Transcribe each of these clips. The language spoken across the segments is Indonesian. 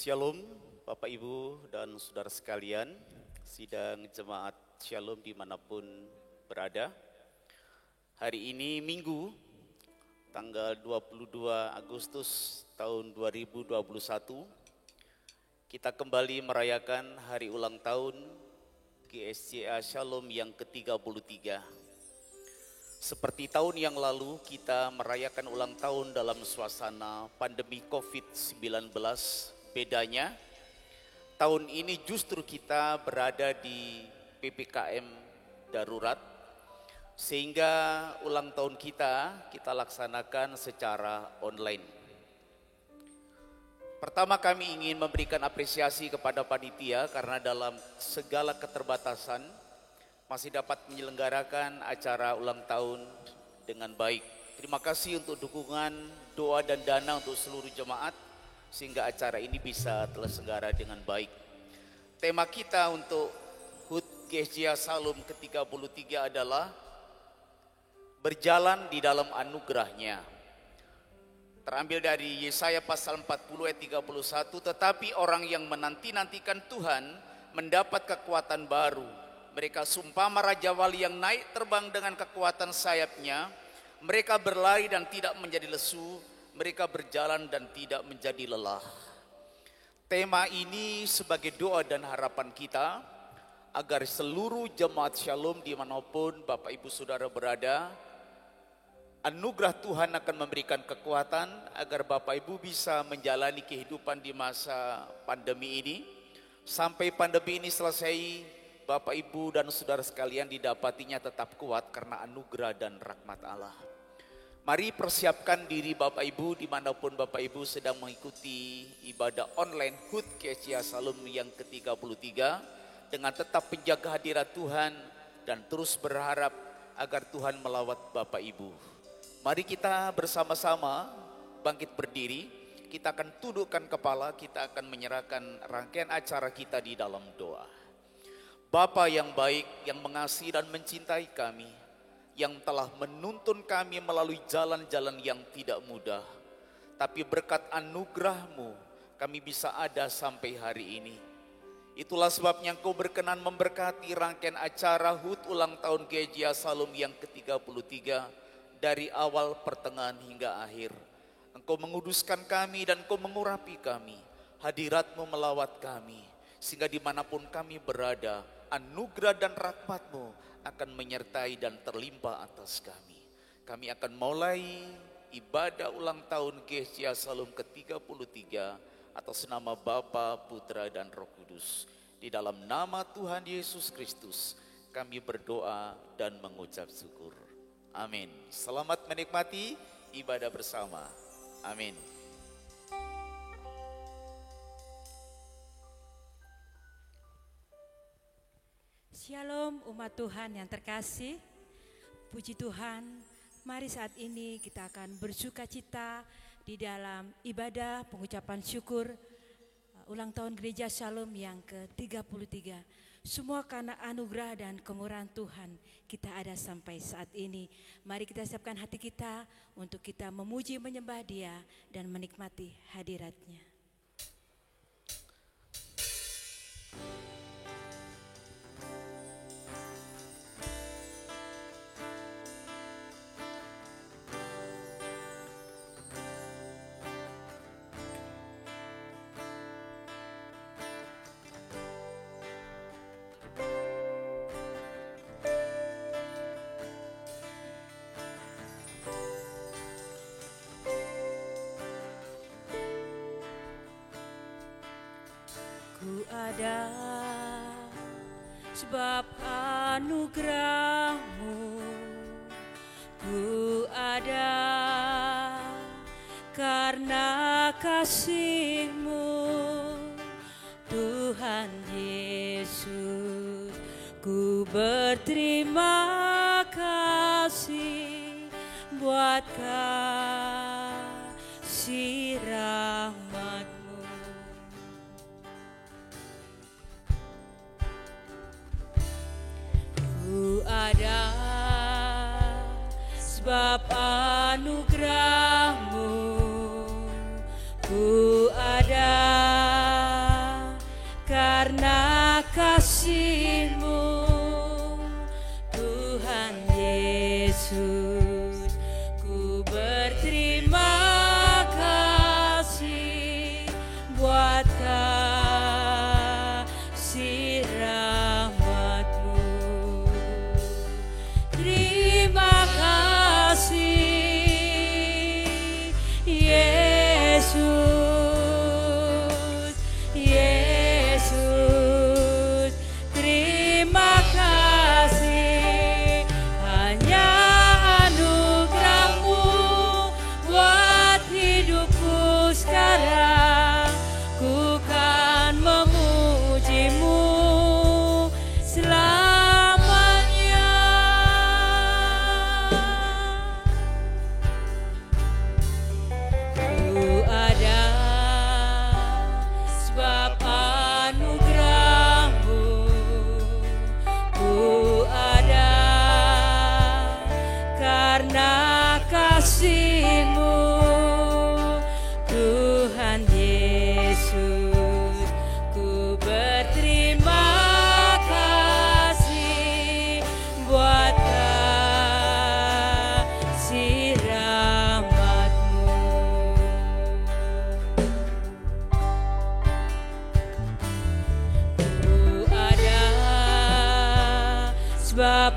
Shalom Bapak Ibu dan Saudara sekalian, sidang jemaat Shalom dimanapun berada. Hari ini Minggu, tanggal 22 Agustus tahun 2021, kita kembali merayakan hari ulang tahun GSCA Shalom yang ke-33. Seperti tahun yang lalu, kita merayakan ulang tahun dalam suasana pandemi COVID-19. Bedanya, tahun ini justru kita berada di PPKM darurat, sehingga ulang tahun kita laksanakan secara online. Pertama, kami ingin memberikan apresiasi kepada panitia karena dalam segala keterbatasan masih dapat menyelenggarakan acara ulang tahun dengan baik. Terima kasih untuk dukungan, doa dan dana untuk seluruh jemaat sehingga acara ini bisa terselenggara dengan baik. Tema kita untuk HUT GSCA Shalom ke-33 adalah berjalan di dalam anugerahnya. Terambil dari Yesaya pasal 40 ayat 31, tetapi orang yang menanti-nantikan Tuhan mendapat kekuatan baru. Mereka sumpama Raja Wali yang naik terbang dengan kekuatan sayapnya. Mereka berlari dan tidak menjadi lesu. Mereka berjalan dan tidak menjadi lelah. Tema ini sebagai doa dan harapan kita agar seluruh jemaat Shalom dimanapun Bapak Ibu Saudara berada, anugerah Tuhan akan memberikan kekuatan agar Bapak Ibu bisa menjalani kehidupan di masa pandemi ini. Sampai pandemi ini selesai, Bapak Ibu dan Saudara sekalian didapatinya tetap kuat karena anugerah dan rahmat Allah. Mari persiapkan diri Bapak Ibu dimanapun Bapak Ibu sedang mengikuti ibadah online HUT GSCA Shalom yang ke-33 dengan tetap menjaga hadirat Tuhan dan terus berharap agar Tuhan melawat Bapak Ibu. Mari kita bersama-sama bangkit berdiri, kita akan tundukkan kepala, kita akan menyerahkan rangkaian acara kita di dalam doa. Bapa yang baik, yang mengasihi dan mencintai kami, yang telah menuntun kami melalui jalan-jalan yang tidak mudah. Tapi berkat anugerah-Mu kami bisa ada sampai hari ini. Itulah sebabnya Engkau berkenan memberkati rangkaian acara HUT ulang tahun GSCA Shalom yang ke-33 dari awal pertengahan hingga akhir. Engkau menguduskan kami dan Engkau mengurapi kami. Hadirat-Mu melawat kami, sehingga dimanapun kami berada, anugerah dan rahmat-Mu akan menyertai dan terlimpah atas kami. Kami akan mulai ibadah ulang tahun GSCA Shalom ke-33 atas nama Bapa, Putra dan Roh Kudus. Di dalam nama Tuhan Yesus Kristus kami berdoa dan mengucap syukur. Amin. Selamat menikmati ibadah bersama. Amin. Shalom umat Tuhan yang terkasih, puji Tuhan, mari saat ini kita akan bersuka cita di dalam ibadah pengucapan syukur ulang tahun Gereja Shalom yang ke-33. Semua karena anugerah dan kemurahan Tuhan kita ada sampai saat ini. Mari kita siapkan hati kita untuk kita memuji menyembah Dia dan menikmati hadirat-Nya. Ku ada sebab anugerah-Mu, ku ada karena kasih-Mu, Tuhan Yesus. Ku berterima kasih buat kasih rahmat. Ku ada sebab anugerah-Mu, ku ada kasih-Mu, Tuhan Yesus. Ku berterima kasih buat kasih rahmat-Mu. Terima kasih Yesus, Yesus. Terima kasih, hanya anugerah-Mu buat hidupku sekarang. Ku kan memuji-Mu selamanya. Ku ada sebab anugerah-Mu, ku ada karena kasih-Mu, Tuhan Yesus. Ku berterima kasih buat kasih rahmat-Mu. Ku ada sebab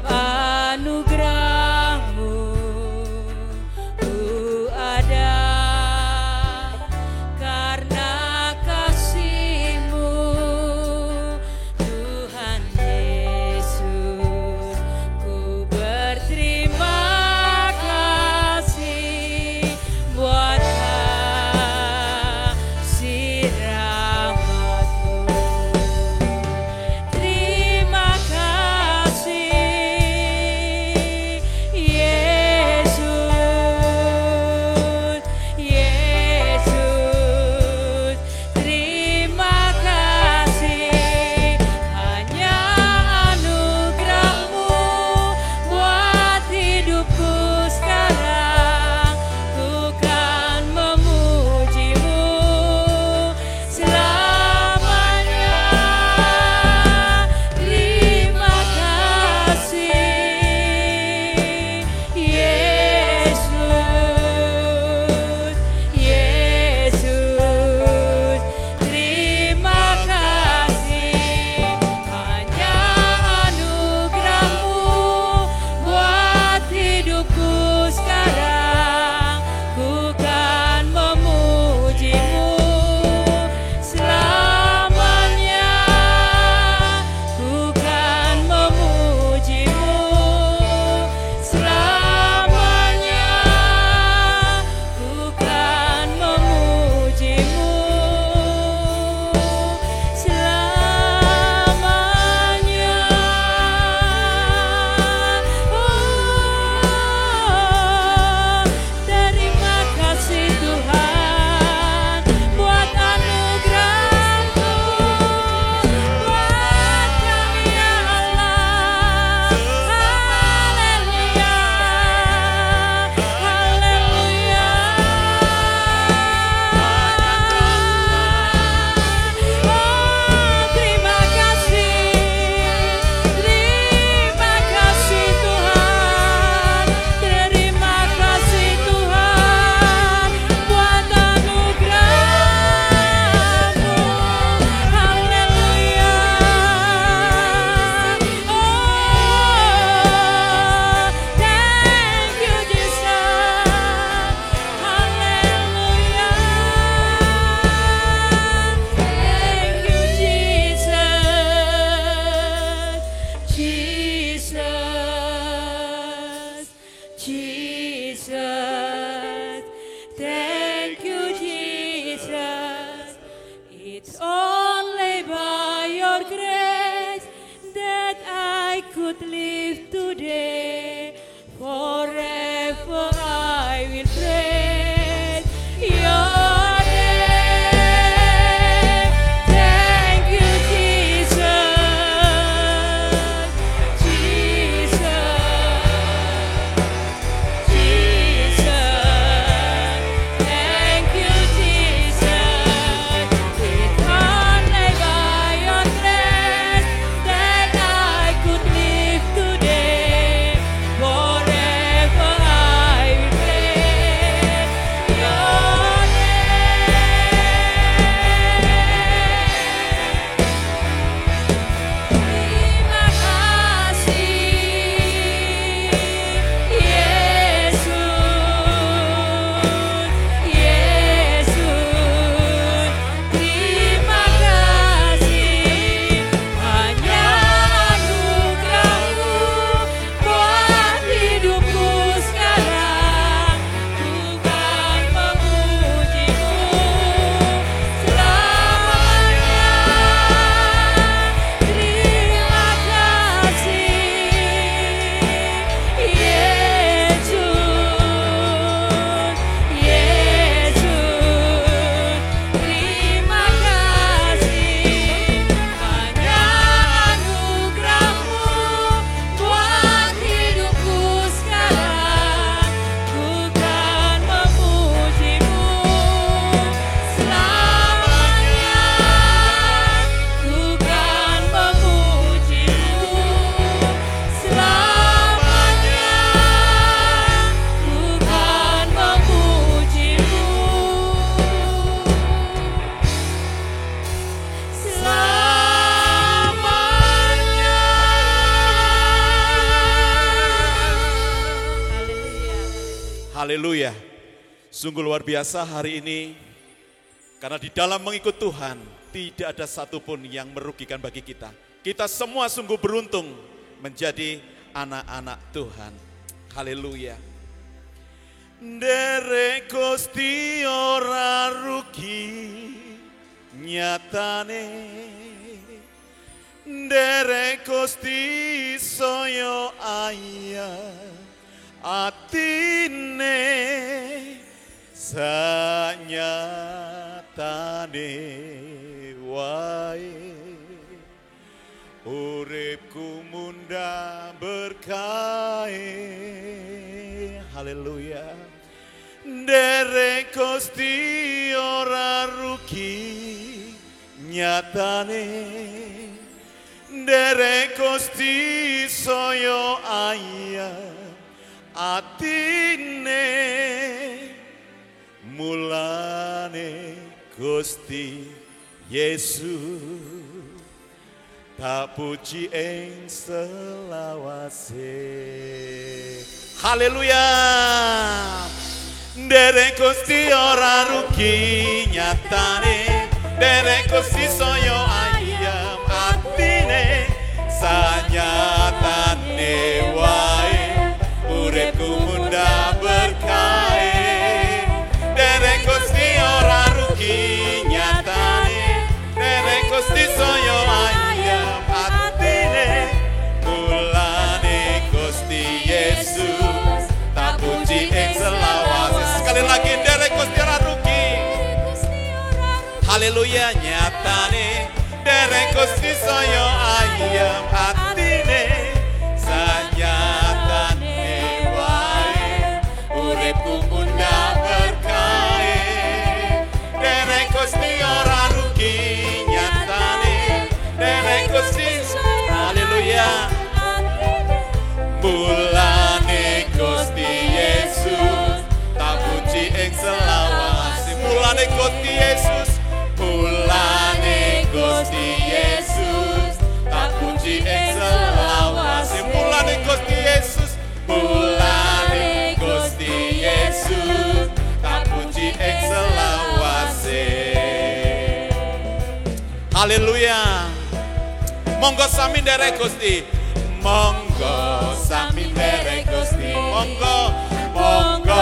anugerah-Mu, ku ada karena kasih-Mu, Tuhan Yesus. Ku berterima kasih buat kasih rahmat-Mu. Terima kasih Yesus, Yesus. Terima kasih, hanya anugerah-Mu buat hidupku sekarang. Ku kan memuji-Mu selamanya. Terima kasih Yesus, Yesus. Terima kasih, hanya anugerah-Mu buat hidupku sekarang. Ku kan memuji-Mu selamanya. Ku kan memuji-Mu selamanya. Ku kan memuji-Mu selamanya. Oh, terima kasih Tuhan buat anugerah-Mu, buat kami ya Allah. Haleluya, haleluya. Oh, terima kasih Tuhan, terima kasih Tuhan buat anugerah-Mu. Haleluya. Oh, thank you Jesus. Haleluya. Thank you Jesus. Jesus, Jesus. Thank you Jesus. It's only by your grace that I could live today. Forever I will praise your name. Thank you Jesus, Jesus, Jesus. Thank you Jesus. It's Haleluya. Sungguh luar biasa hari ini, karena di dalam mengikut Tuhan tidak ada satupun yang merugikan bagi kita. Kita semua sungguh beruntung menjadi anak-anak Tuhan. Haleluya. Derek Gusti ora rugi nyatane, derek Gusti saya ayah atine sanyatane wae uripku munda berkah. Haleluya. Derek Gusti ora rugi nyatane, derek Gusti saya ayah atine mulane Gusti Yesus tak puji ing selawase. Haleluya. Derek Gusti ora rugi nyatane, derek Gusti saya ayam atine sanyatane wae uripku munda berkah. Derek Gusti ora rugi nyatane, derek Gusti saya ayam atine mulane Gusti Yesus tak puji ing selawase. Sekali lagi, derek Gusti ora rugi. Haleluya. Nyatane derek Gusti saya ayam atine sanyatane wae uripku munda berkah. Derek Gusti ora rugi nyatane, derek Gusti haleluya mulane Gusti Yesus tak puji ing selawase. Mulane Gusti Yesus, mulane Gusti Yesus tak puji ing selawase. Mulane Gusti Yesus, mulane Gusti Yesus tak puji ing selawase. Haleluya. Monggo sami nderek Gusti, monggo sami nderek Gusti, monggo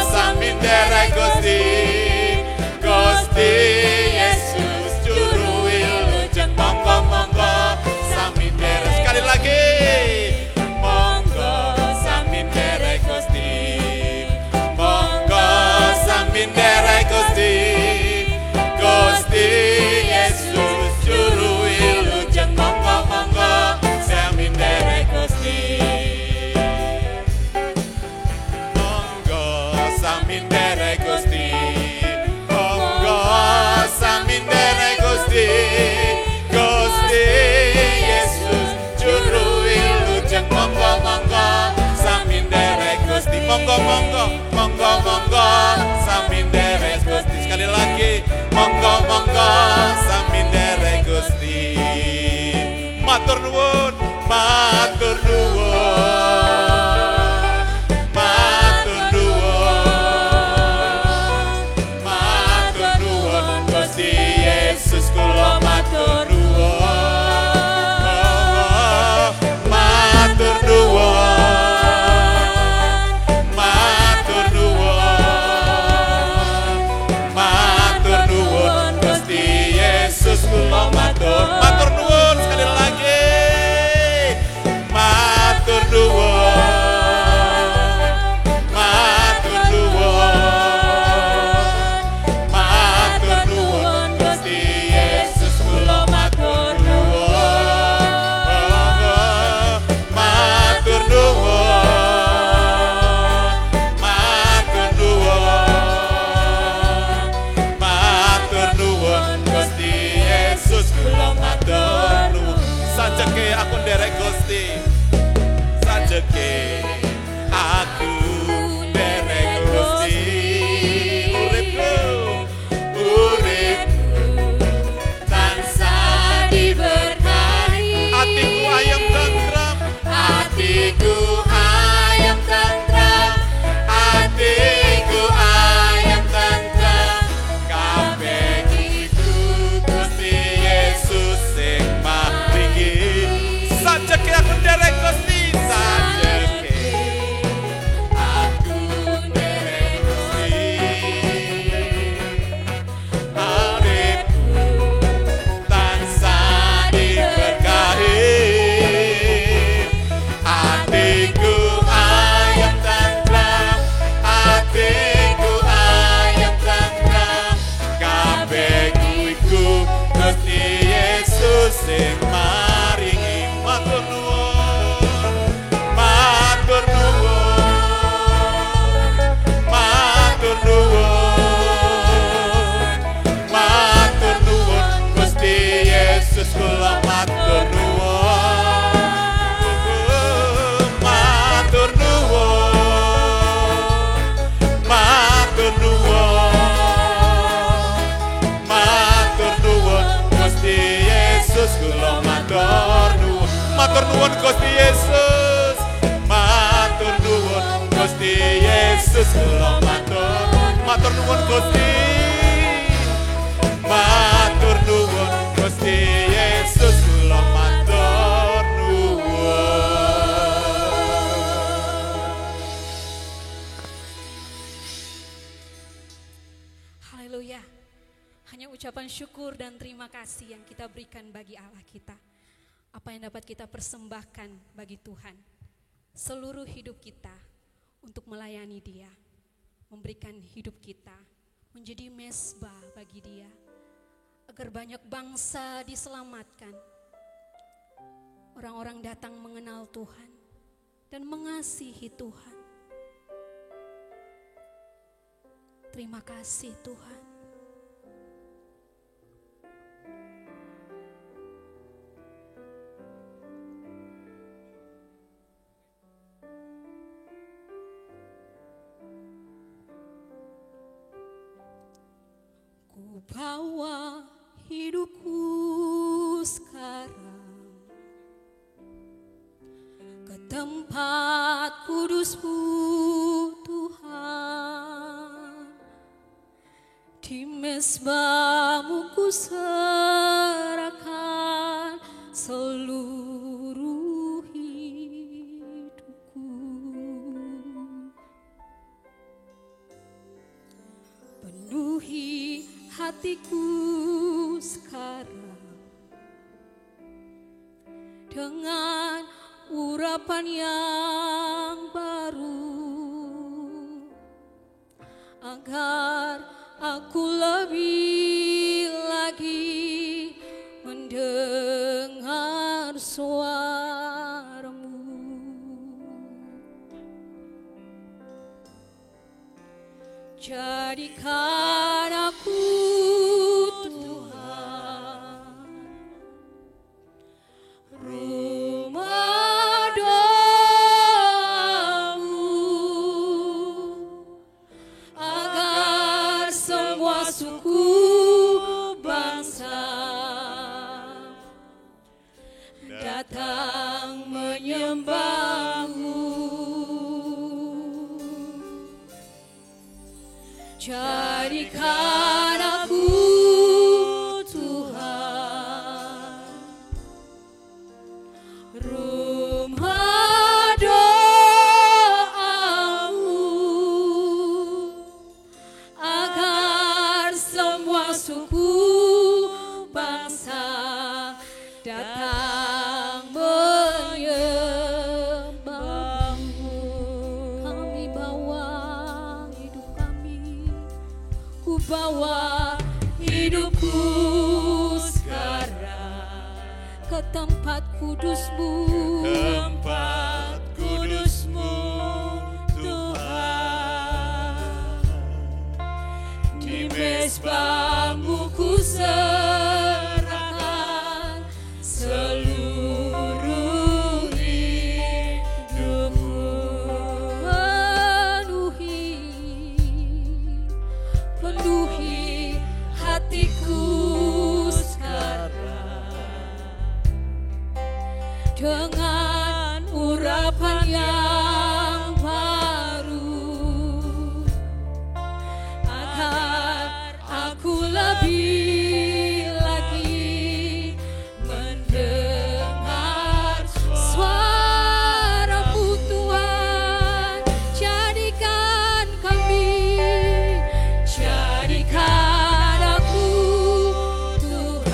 sami nderek Gusti. Gusti Yesus juru wilujeng, monggo sami nderek. Sekali lagi, monggo sami nderek Gusti, monggo sami nderek Gusti. Gusti Yesus juru wilujeng, monggo sami nderek Gusti. Monggo sami nderek Gusti, monggo sami nderek Gusti. Gusti Yesus juru wilujeng, monggo sami nderek Gusti. Monggo sami nderek Gusti. Sekali lagi, monggo sami nderek Gusti. Matur nuwun, matur nuwun, matur nuwun, matur nuwun Gusti Yesus, kula matur nuwun, matur nuwun, matur nuwun, matur nuwun Gusti Yesus, kula matur nuwun. Sekali lagi, matur nuwun, matur nuwun, matur nuwun Gusti Yesus, kula matur nuwun, matur nuwun, matur nuwun, matur nuwun Gusti Yesus, kula matur nuwun. Sajeke aku nderek Gusti, sajeke aku nderek Gusti. Uripku tansah diberkahi, atiku ayam tentram, atiku ayam tentram, atiku sing maringi matur nuwun, matur nuwun, matur nuwun, matur nuwun Gusti Yesus kula matur nuwun, matur nuwun, matur nuwun, matur nuwun Gusti Yesus kula matur nuwun, matur nuwun Gusti Yesus, matur nuwun Gusti Yesus kula matur nuwun Gusti, matur nuwun Gusti Yesus kula matur nuwun. Haleluya. Hanya ucapan syukur dan terima kasih yang kita berikan bagi Allah kita. Apa yang dapat kita persembahkan bagi Tuhan. Seluruh hidup kita untuk melayani Dia. Memberikan hidup kita menjadi mezbah bagi Dia. Agar banyak bangsa diselamatkan. Orang-orang datang mengenal Tuhan dan mengasihi Tuhan. Terima kasih Tuhan. Ku bawa hidupku sekarang ke tempat kudus-Mu Tuhan. Di mezbah-Mu ku serahkan seluruh hidupku. Penuhi hatiku sekarang dengan urapan yang baru, agar aku lebih lagi mendengar suara-Mu. Jadikan aku Tuhan rumah doa-Mu, agar semua suku bangsa datang menyembah-Mu. Jadikan aku Tuhan rumah doa-Mu, agar semua suku bangsa datang menyembah-Mu. Kami bawa hidup kami, ku bawa hidupku sekarang ke tempat kudus-Mu, Tempat kudus-Mu Tuhan. di mezbah-Mu ku serahkan seluruh hidupku. Penuhi hatiku sekarang dengan urapan yang baru, agar aku lebih lagi mendengar suara-Mu Tuhan. Jadikan kami, jadikan aku Tuhan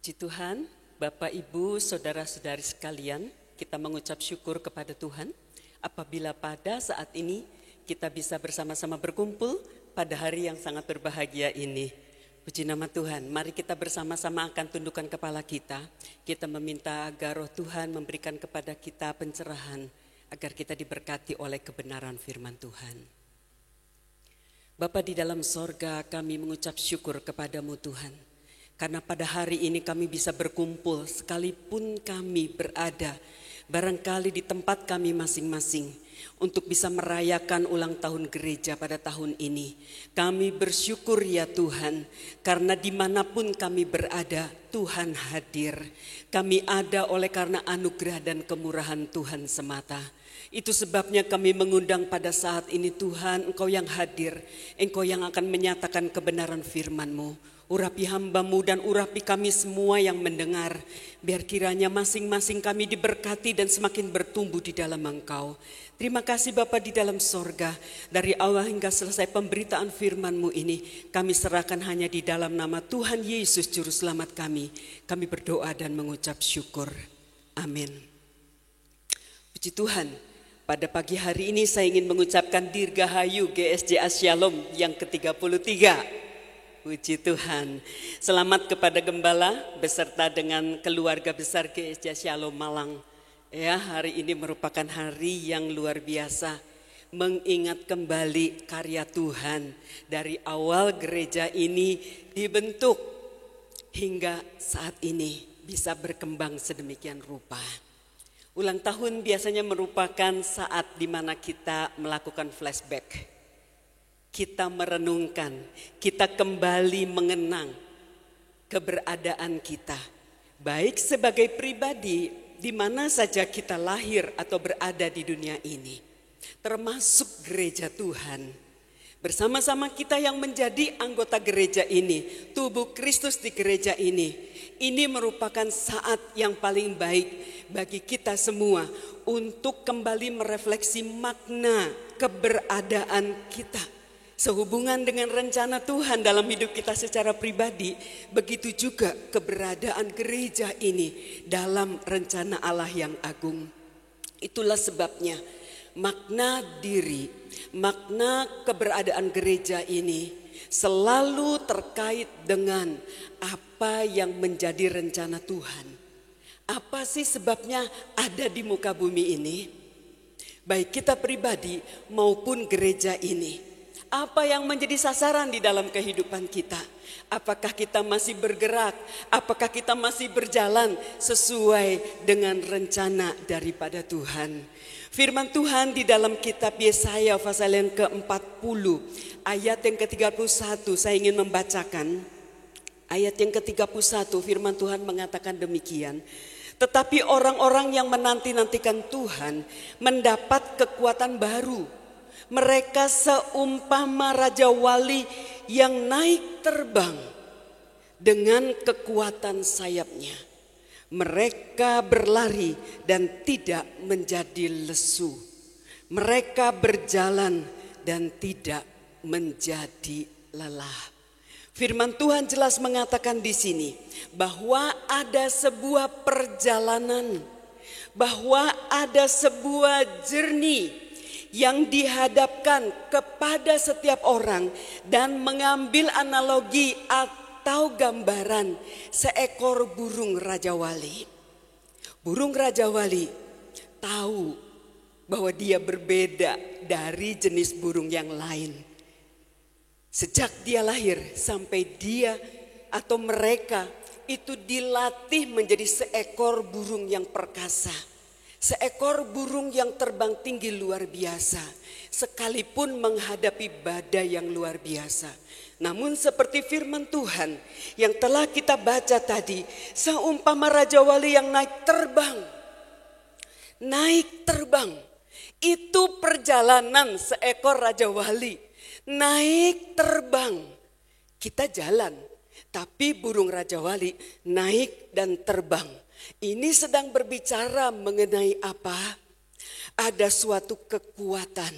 Puji Tuhan, Bapak, Ibu, Saudara-saudari sekalian, kita mengucap syukur kepada Tuhan apabila pada saat ini kita bisa bersama-sama berkumpul pada hari yang sangat berbahagia ini. Puji nama Tuhan, mari kita bersama-sama akan tundukkan kepala kita. Kita meminta agar Roh Tuhan memberikan kepada kita pencerahan agar kita diberkati oleh kebenaran firman Tuhan. Bapa di dalam sorga, kami mengucap syukur kepadamu Tuhan. Karena pada hari ini kami bisa berkumpul sekalipun kami berada barangkali di tempat kami masing-masing untuk bisa merayakan ulang tahun gereja pada tahun ini. Kami bersyukur ya Tuhan, karena dimanapun kami berada Tuhan hadir. Kami ada oleh karena anugerah dan kemurahan Tuhan semata. Itu sebabnya kami mengundang pada saat ini Tuhan, Engkau yang hadir, Engkau yang akan menyatakan kebenaran firman-Mu. Urapi hamba-Mu dan urapi kami semua yang mendengar. Biar kiranya masing-masing kami diberkati dan semakin bertumbuh di dalam Engkau. Terima kasih Bapa di dalam sorga. Dari awal hingga selesai pemberitaan firman-Mu ini, kami serahkan hanya di dalam nama Tuhan Yesus Juru Selamat kami. Kami berdoa dan mengucap syukur. Amin. Puji Tuhan, pada pagi hari ini saya ingin mengucapkan Dirgahayu GSJA Shalom yang ke-33. Puji Tuhan. Selamat kepada Gembala beserta dengan keluarga besar GSJ Shalom Malang. Ya, hari ini merupakan hari yang luar biasa. Mengingat kembali karya Tuhan dari awal gereja ini dibentuk hingga saat ini bisa berkembang sedemikian rupa. Ulang tahun biasanya merupakan saat di mana kita melakukan flashback. Kita merenungkan, kita kembali mengenang keberadaan kita. Baik sebagai pribadi di mana saja kita lahir atau berada di dunia ini. Termasuk gereja Tuhan. Bersama-sama kita yang menjadi anggota gereja ini, tubuh Kristus di gereja ini. Ini merupakan saat yang paling baik bagi kita semua untuk kembali merefleksi makna keberadaan kita. Sehubungan dengan rencana Tuhan dalam hidup kita secara pribadi, begitu juga keberadaan gereja ini dalam rencana Allah yang agung. Itulah sebabnya makna diri, makna keberadaan gereja ini selalu terkait dengan apa yang menjadi rencana Tuhan. Apa sih sebabnya ada di muka bumi ini? Baik kita pribadi maupun gereja ini. Apa yang menjadi sasaran di dalam kehidupan kita? Apakah kita masih bergerak? Apakah kita masih berjalan sesuai dengan rencana daripada Tuhan? Firman Tuhan di dalam kitab Yesaya pasal yang ke-40 ayat yang ke-31 saya ingin membacakan. Ayat yang ke-31 firman Tuhan mengatakan demikian. Tetapi orang-orang yang menanti-nantikan Tuhan mendapat kekuatan baru. Mereka seumpama Raja Wali yang naik terbang dengan kekuatan sayapnya. Mereka berlari dan tidak menjadi lesu. Mereka berjalan dan tidak menjadi lelah. Firman Tuhan jelas mengatakan di sini bahwa ada sebuah perjalanan, bahwa ada sebuah journey yang dihadapkan kepada setiap orang dan mengambil analogi atau gambaran seekor burung Raja Wali. Burung Raja Wali tahu bahwa dia berbeda dari jenis burung yang lain. Sejak dia lahir sampai dia atau mereka itu dilatih menjadi seekor burung yang perkasa. Seekor burung yang terbang tinggi luar biasa, sekalipun menghadapi badai yang luar biasa. Namun seperti firman Tuhan yang telah kita baca tadi, seumpama Raja Wali yang naik terbang. Naik terbang, itu perjalanan seekor Raja Wali. Naik terbang, kita jalan, tapi burung Raja Wali naik dan terbang. Ini sedang berbicara mengenai apa? Ada suatu kekuatan.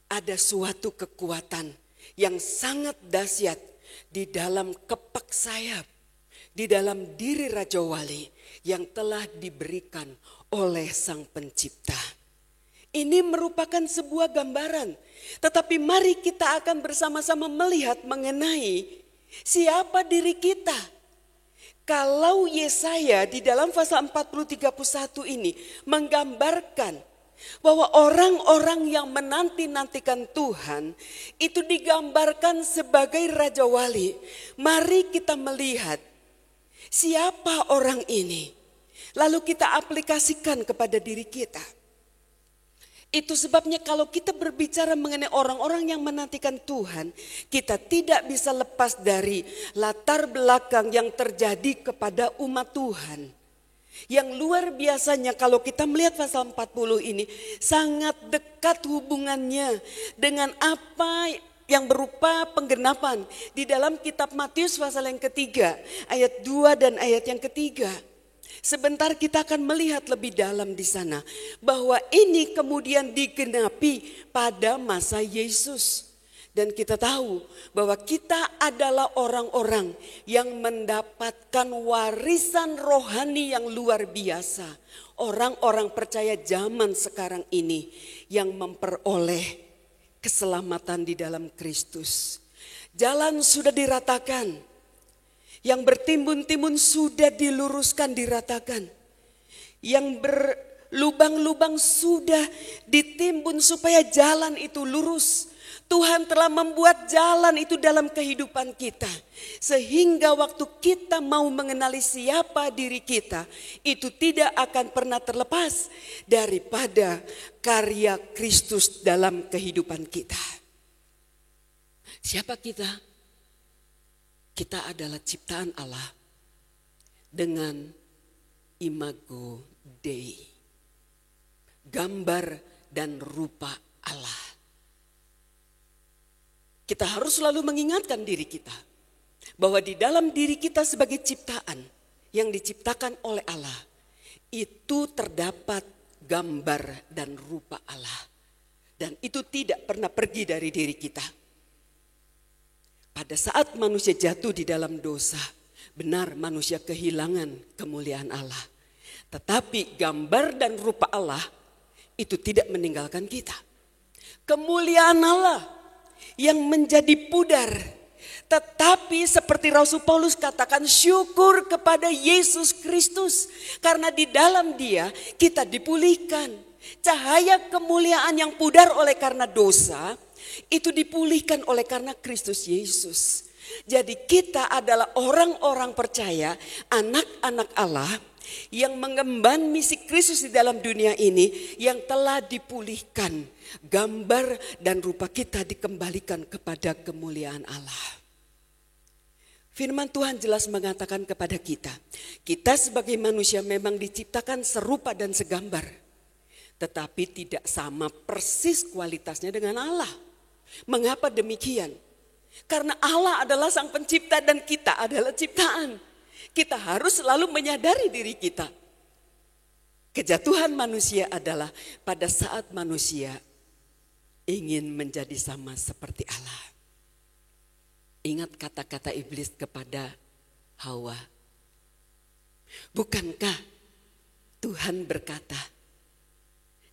Ada suatu kekuatan yang sangat dahsyat di dalam kepak sayap. di dalam diri Raja Wali yang telah diberikan oleh Sang Pencipta. Ini merupakan sebuah gambaran, tetapi mari kita akan bersama-sama melihat mengenai siapa diri kita. Kalau Yesaya di dalam pasal 40:31 ini menggambarkan bahwa orang-orang yang menanti-nantikan Tuhan itu digambarkan sebagai Raja Wali. Mari kita melihat siapa orang ini, lalu kita aplikasikan kepada diri kita. Itu sebabnya kalau kita berbicara mengenai orang-orang yang menantikan Tuhan, kita tidak bisa lepas dari latar belakang yang terjadi kepada umat Tuhan. Yang luar biasanya kalau kita melihat pasal 40 ini sangat dekat hubungannya dengan apa yang berupa penggenapan di dalam kitab Matius pasal yang ketiga, ayat 2 dan ayat yang ketiga. Sebentar kita akan melihat lebih dalam di sana bahwa ini kemudian digenapi pada masa Yesus. Dan kita tahu bahwa kita adalah orang-orang yang mendapatkan warisan rohani yang luar biasa. Orang-orang percaya zaman sekarang ini yang memperoleh keselamatan di dalam Kristus. Jalan sudah diratakan. Yang bertimbun-timbun sudah diluruskan, diratakan. Yang berlubang-lubang sudah ditimbun supaya jalan itu lurus. Tuhan telah membuat jalan itu dalam kehidupan kita. Sehingga waktu kita mau mengenali siapa diri kita, itu tidak akan pernah terlepas daripada karya Kristus dalam kehidupan kita. Siapa kita? Kita adalah ciptaan Allah dengan imago Dei, gambar dan rupa Allah. Kita harus selalu mengingatkan diri kita bahwa di dalam diri kita sebagai ciptaan yang diciptakan oleh Allah itu terdapat gambar dan rupa Allah, dan itu tidak pernah pergi dari diri kita. Pada saat manusia jatuh di dalam dosa, benar manusia kehilangan kemuliaan Allah. Tetapi gambar dan rupa Allah itu tidak meninggalkan kita. Kemuliaan Allah yang menjadi pudar. Tetapi seperti Rasul Paulus katakan, syukur kepada Yesus Kristus. Karena di dalam Dia kita dipulihkan. Cahaya kemuliaan yang pudar oleh karena dosa itu dipulihkan oleh karena Kristus Yesus. Jadi kita adalah orang-orang percaya, anak-anak Allah yang mengemban misi Kristus di dalam dunia ini, yang telah dipulihkan. Gambar dan rupa kita dikembalikan kepada kemuliaan Allah. Firman Tuhan jelas mengatakan kepada kita, kita sebagai manusia memang diciptakan serupa dan segambar, tetapi tidak sama persis kualitasnya dengan Allah. Mengapa demikian? Karena Allah adalah Sang Pencipta dan kita adalah ciptaan. Kita harus selalu menyadari diri kita. Kejatuhan manusia adalah pada saat manusia ingin menjadi sama seperti Allah. Ingat kata-kata iblis kepada Hawa. Bukankah Tuhan berkata,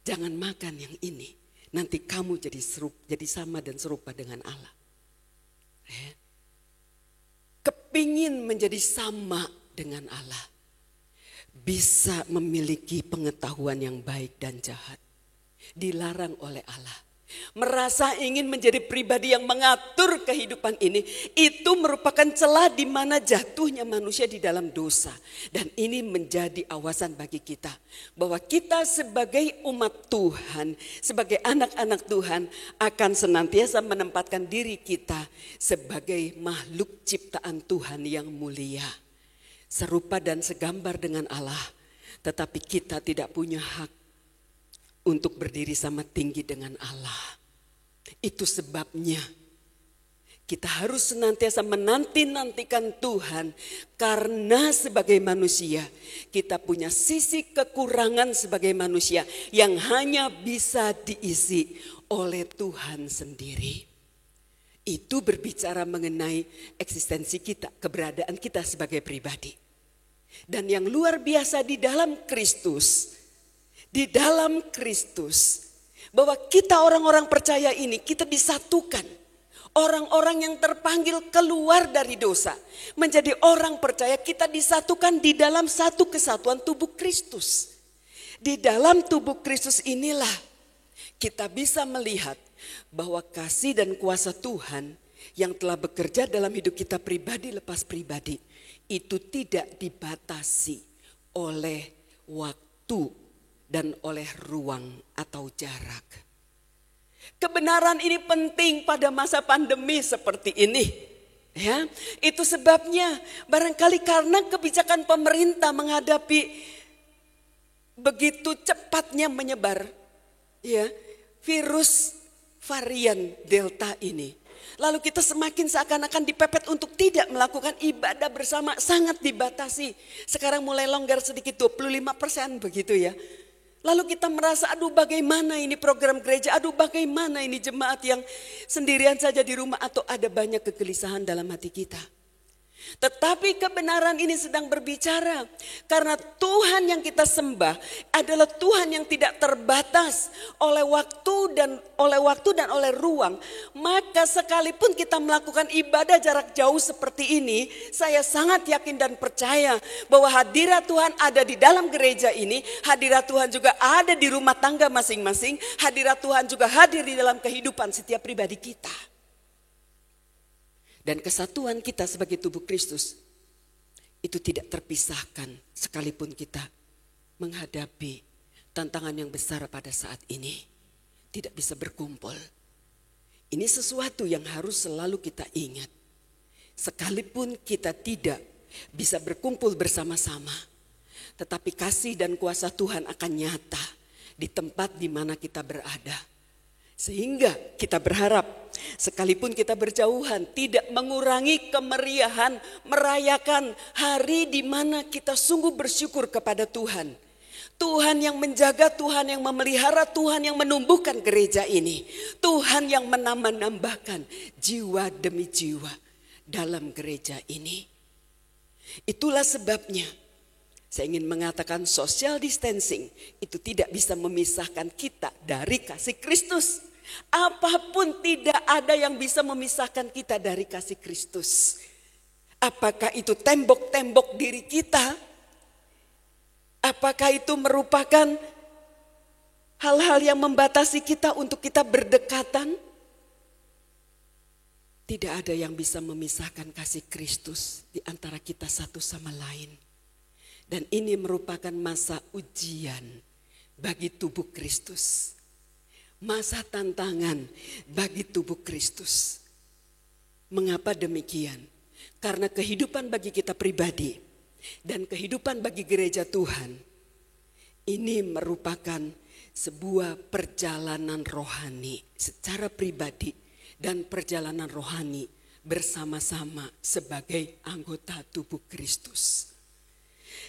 jangan makan yang ini. Nanti kamu jadi sama dan serupa dengan Allah. Kepingin menjadi sama dengan Allah. Bisa memiliki pengetahuan yang baik dan jahat. Dilarang oleh Allah. Merasa ingin menjadi pribadi yang mengatur kehidupan ini, itu merupakan celah di mana jatuhnya manusia di dalam dosa. Dan ini menjadi awasan bagi kita bahwa kita sebagai umat Tuhan, sebagai anak-anak Tuhan akan senantiasa menempatkan diri kita sebagai makhluk ciptaan Tuhan yang mulia, serupa dan segambar dengan Allah. Tetapi kita tidak punya hak untuk berdiri sama tinggi dengan Allah. Itu sebabnya kita harus senantiasa menanti-nantikan Tuhan. Karena sebagai manusia kita punya sisi kekurangan sebagai manusia yang hanya bisa diisi oleh Tuhan sendiri. Itu berbicara mengenai eksistensi kita, keberadaan kita sebagai pribadi. Dan yang luar biasa di dalam Kristus, bahwa kita orang-orang percaya ini, kita disatukan. Orang-orang yang terpanggil keluar dari dosa, menjadi orang percaya, kita disatukan di dalam satu kesatuan tubuh Kristus. Di dalam tubuh Kristus inilah kita bisa melihat bahwa kasih dan kuasa Tuhan yang telah bekerja dalam hidup kita pribadi lepas pribadi itu tidak dibatasi oleh waktu dan oleh ruang atau jarak. Kebenaran ini penting pada masa pandemi seperti ini. Ya, itu sebabnya barangkali karena kebijakan pemerintah menghadapi begitu cepatnya menyebar ya virus varian Delta ini. Lalu kita semakin seakan-akan dipepet untuk tidak melakukan ibadah bersama, sangat dibatasi. Sekarang mulai longgar sedikit, 25% begitu ya. Lalu kita merasa, aduh bagaimana ini program gereja, aduh bagaimana ini jemaat yang sendirian saja di rumah, atau ada banyak kegelisahan dalam hati kita. Tetapi kebenaran ini sedang berbicara karena Tuhan yang kita sembah adalah Tuhan yang tidak terbatas oleh waktu dan oleh ruang. Maka sekalipun kita melakukan ibadah jarak jauh seperti ini, saya sangat yakin dan percaya bahwa hadirat Tuhan ada di dalam gereja ini, hadirat Tuhan juga ada di rumah tangga masing-masing, hadirat Tuhan juga hadir di dalam kehidupan setiap pribadi kita. Dan kesatuan kita sebagai tubuh Kristus itu tidak terpisahkan sekalipun kita menghadapi tantangan yang besar pada saat ini. Tidak bisa berkumpul. Ini sesuatu yang harus selalu kita ingat. Sekalipun kita tidak bisa berkumpul bersama-sama, tetapi kasih dan kuasa Tuhan akan nyata di tempat di mana kita berada. Sehingga kita berharap sekalipun kita berjauhan tidak mengurangi kemeriahan merayakan hari di mana kita sungguh bersyukur kepada Tuhan. Tuhan yang menjaga, Tuhan yang memelihara, Tuhan yang menumbuhkan gereja ini. Tuhan yang menambah-nambahkan jiwa demi jiwa dalam gereja ini. Itulah sebabnya saya ingin mengatakan social distancing itu tidak bisa memisahkan kita dari kasih Kristus. Apapun tidak ada yang bisa memisahkan kita dari kasih Kristus. Apakah itu tembok-tembok diri kita? Apakah itu merupakan hal-hal yang membatasi kita untuk kita berdekatan? Tidak ada yang bisa memisahkan kasih Kristus di antara kita satu sama lain. Dan ini merupakan masa ujian bagi tubuh Kristus. Masa tantangan bagi tubuh Kristus. Mengapa demikian? Karena kehidupan bagi kita pribadi dan kehidupan bagi gereja Tuhan ini merupakan sebuah perjalanan rohani secara pribadi dan perjalanan rohani bersama-sama sebagai anggota tubuh Kristus.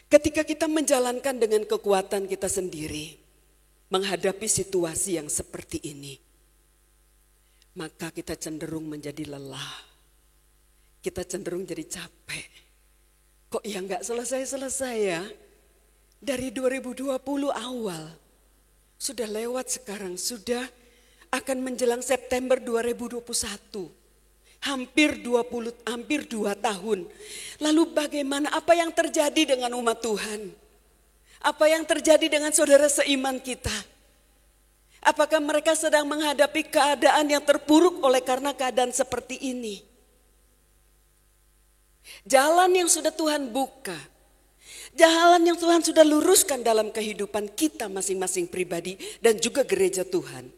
Ketika kita menjalankan dengan kekuatan kita sendiri, menghadapi situasi yang seperti ini, maka kita cenderung menjadi lelah. Kita cenderung jadi capek. Kok ya gak selesai-selesai ya? Dari 2020 awal, sudah lewat sekarang, sudah akan menjelang September 2021. Hampir 2 tahun. Lalu bagaimana, apa yang terjadi dengan umat Tuhan? Apa yang terjadi dengan saudara seiman kita? Apakah mereka sedang menghadapi keadaan yang terpuruk oleh karena keadaan seperti ini? Jalan yang sudah Tuhan buka, jalan yang Tuhan sudah luruskan dalam kehidupan kita masing-masing pribadi dan juga gereja Tuhan.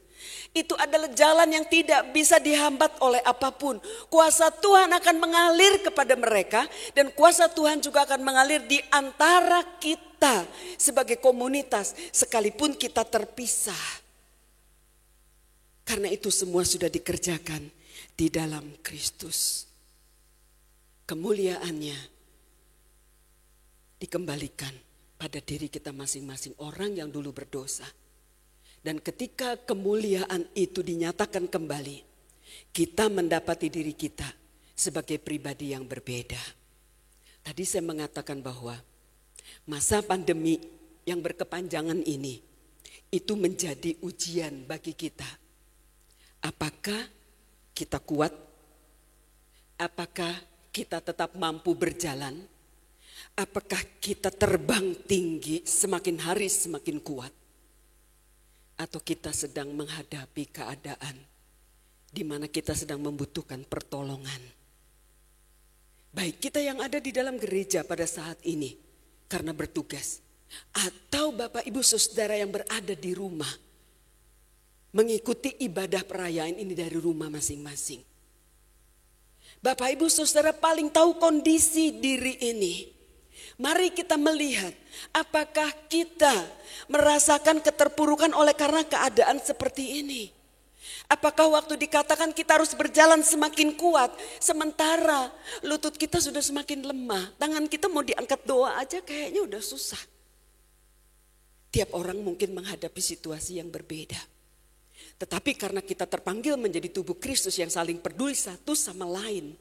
Itu adalah jalan yang tidak bisa dihambat oleh apapun. Kuasa Tuhan akan mengalir kepada mereka dan kuasa Tuhan juga akan mengalir di antara kita sebagai komunitas sekalipun kita terpisah. Karena itu semua sudah dikerjakan di dalam Kristus. Kemuliaannya dikembalikan pada diri kita masing-masing, orang yang dulu berdosa. Dan ketika kemuliaan itu dinyatakan kembali, kita mendapati diri kita sebagai pribadi yang berbeda. Tadi saya mengatakan bahwa masa pandemi yang berkepanjangan ini itu menjadi ujian bagi kita. Apakah kita kuat? Apakah kita tetap mampu berjalan? Apakah kita terbang tinggi semakin hari semakin kuat? Atau kita sedang menghadapi keadaan di mana kita sedang membutuhkan pertolongan? Baik kita yang ada di dalam gereja pada saat ini karena bertugas, atau Bapak Ibu Saudara yang berada di rumah mengikuti ibadah perayaan ini dari rumah masing-masing. Bapak Ibu Saudara paling tahu kondisi diri ini. Mari kita melihat apakah kita merasakan keterpurukan oleh karena keadaan seperti ini. Apakah waktu dikatakan kita harus berjalan semakin kuat, sementara lutut kita sudah semakin lemah. Tangan kita mau diangkat doa aja kayaknya udah susah. Tiap orang mungkin menghadapi situasi yang berbeda. Tetapi karena kita terpanggil menjadi tubuh Kristus yang saling peduli satu sama lain.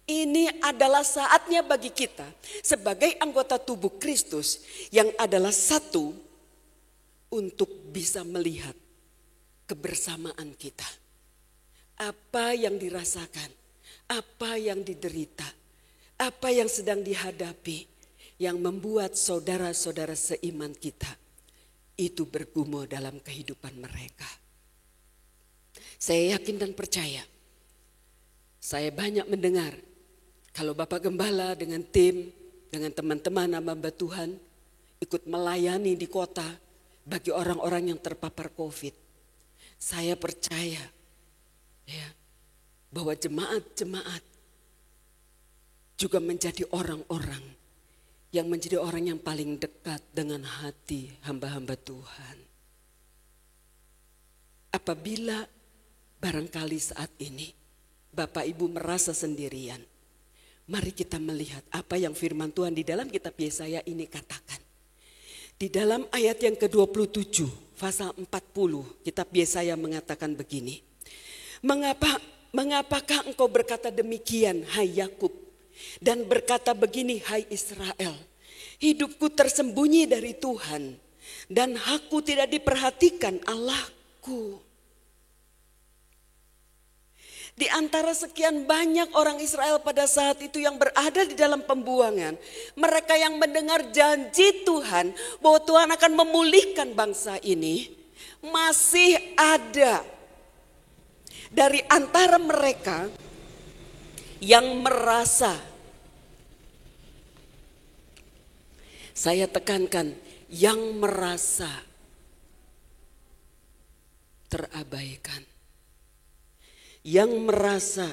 Ini adalah saatnya bagi kita sebagai anggota tubuh Kristus yang adalah satu untuk bisa melihat kebersamaan kita. Apa yang dirasakan, apa yang diderita, apa yang sedang dihadapi yang membuat saudara-saudara seiman kita itu bergumul dalam kehidupan mereka. Saya yakin dan percaya. Saya banyak mendengar kalau Bapak Gembala dengan tim, dengan teman-teman hamba Tuhan ikut melayani di kota bagi orang-orang yang terpapar COVID. Saya percaya ya, bahwa jemaat-jemaat juga menjadi orang-orang yang menjadi orang yang paling dekat dengan hati hamba-hamba Tuhan. Apabila barangkali saat ini Bapak Ibu merasa sendirian, mari kita melihat apa yang firman Tuhan di dalam kitab Yesaya ini katakan. Di dalam ayat yang ke-27, pasal 40, kitab Yesaya mengatakan begini. Mengapakah engkau berkata demikian, hai Yakub, dan berkata begini, hai Israel, hidupku tersembunyi dari Tuhan, dan hakku tidak diperhatikan Allahku. Di antara sekian banyak orang Israel pada saat itu yang berada di dalam pembuangan, mereka yang mendengar janji Tuhan bahwa Tuhan akan memulihkan bangsa ini, masih ada dari antara mereka yang merasa, saya tekankan, yang merasa terabaikan. Yang merasa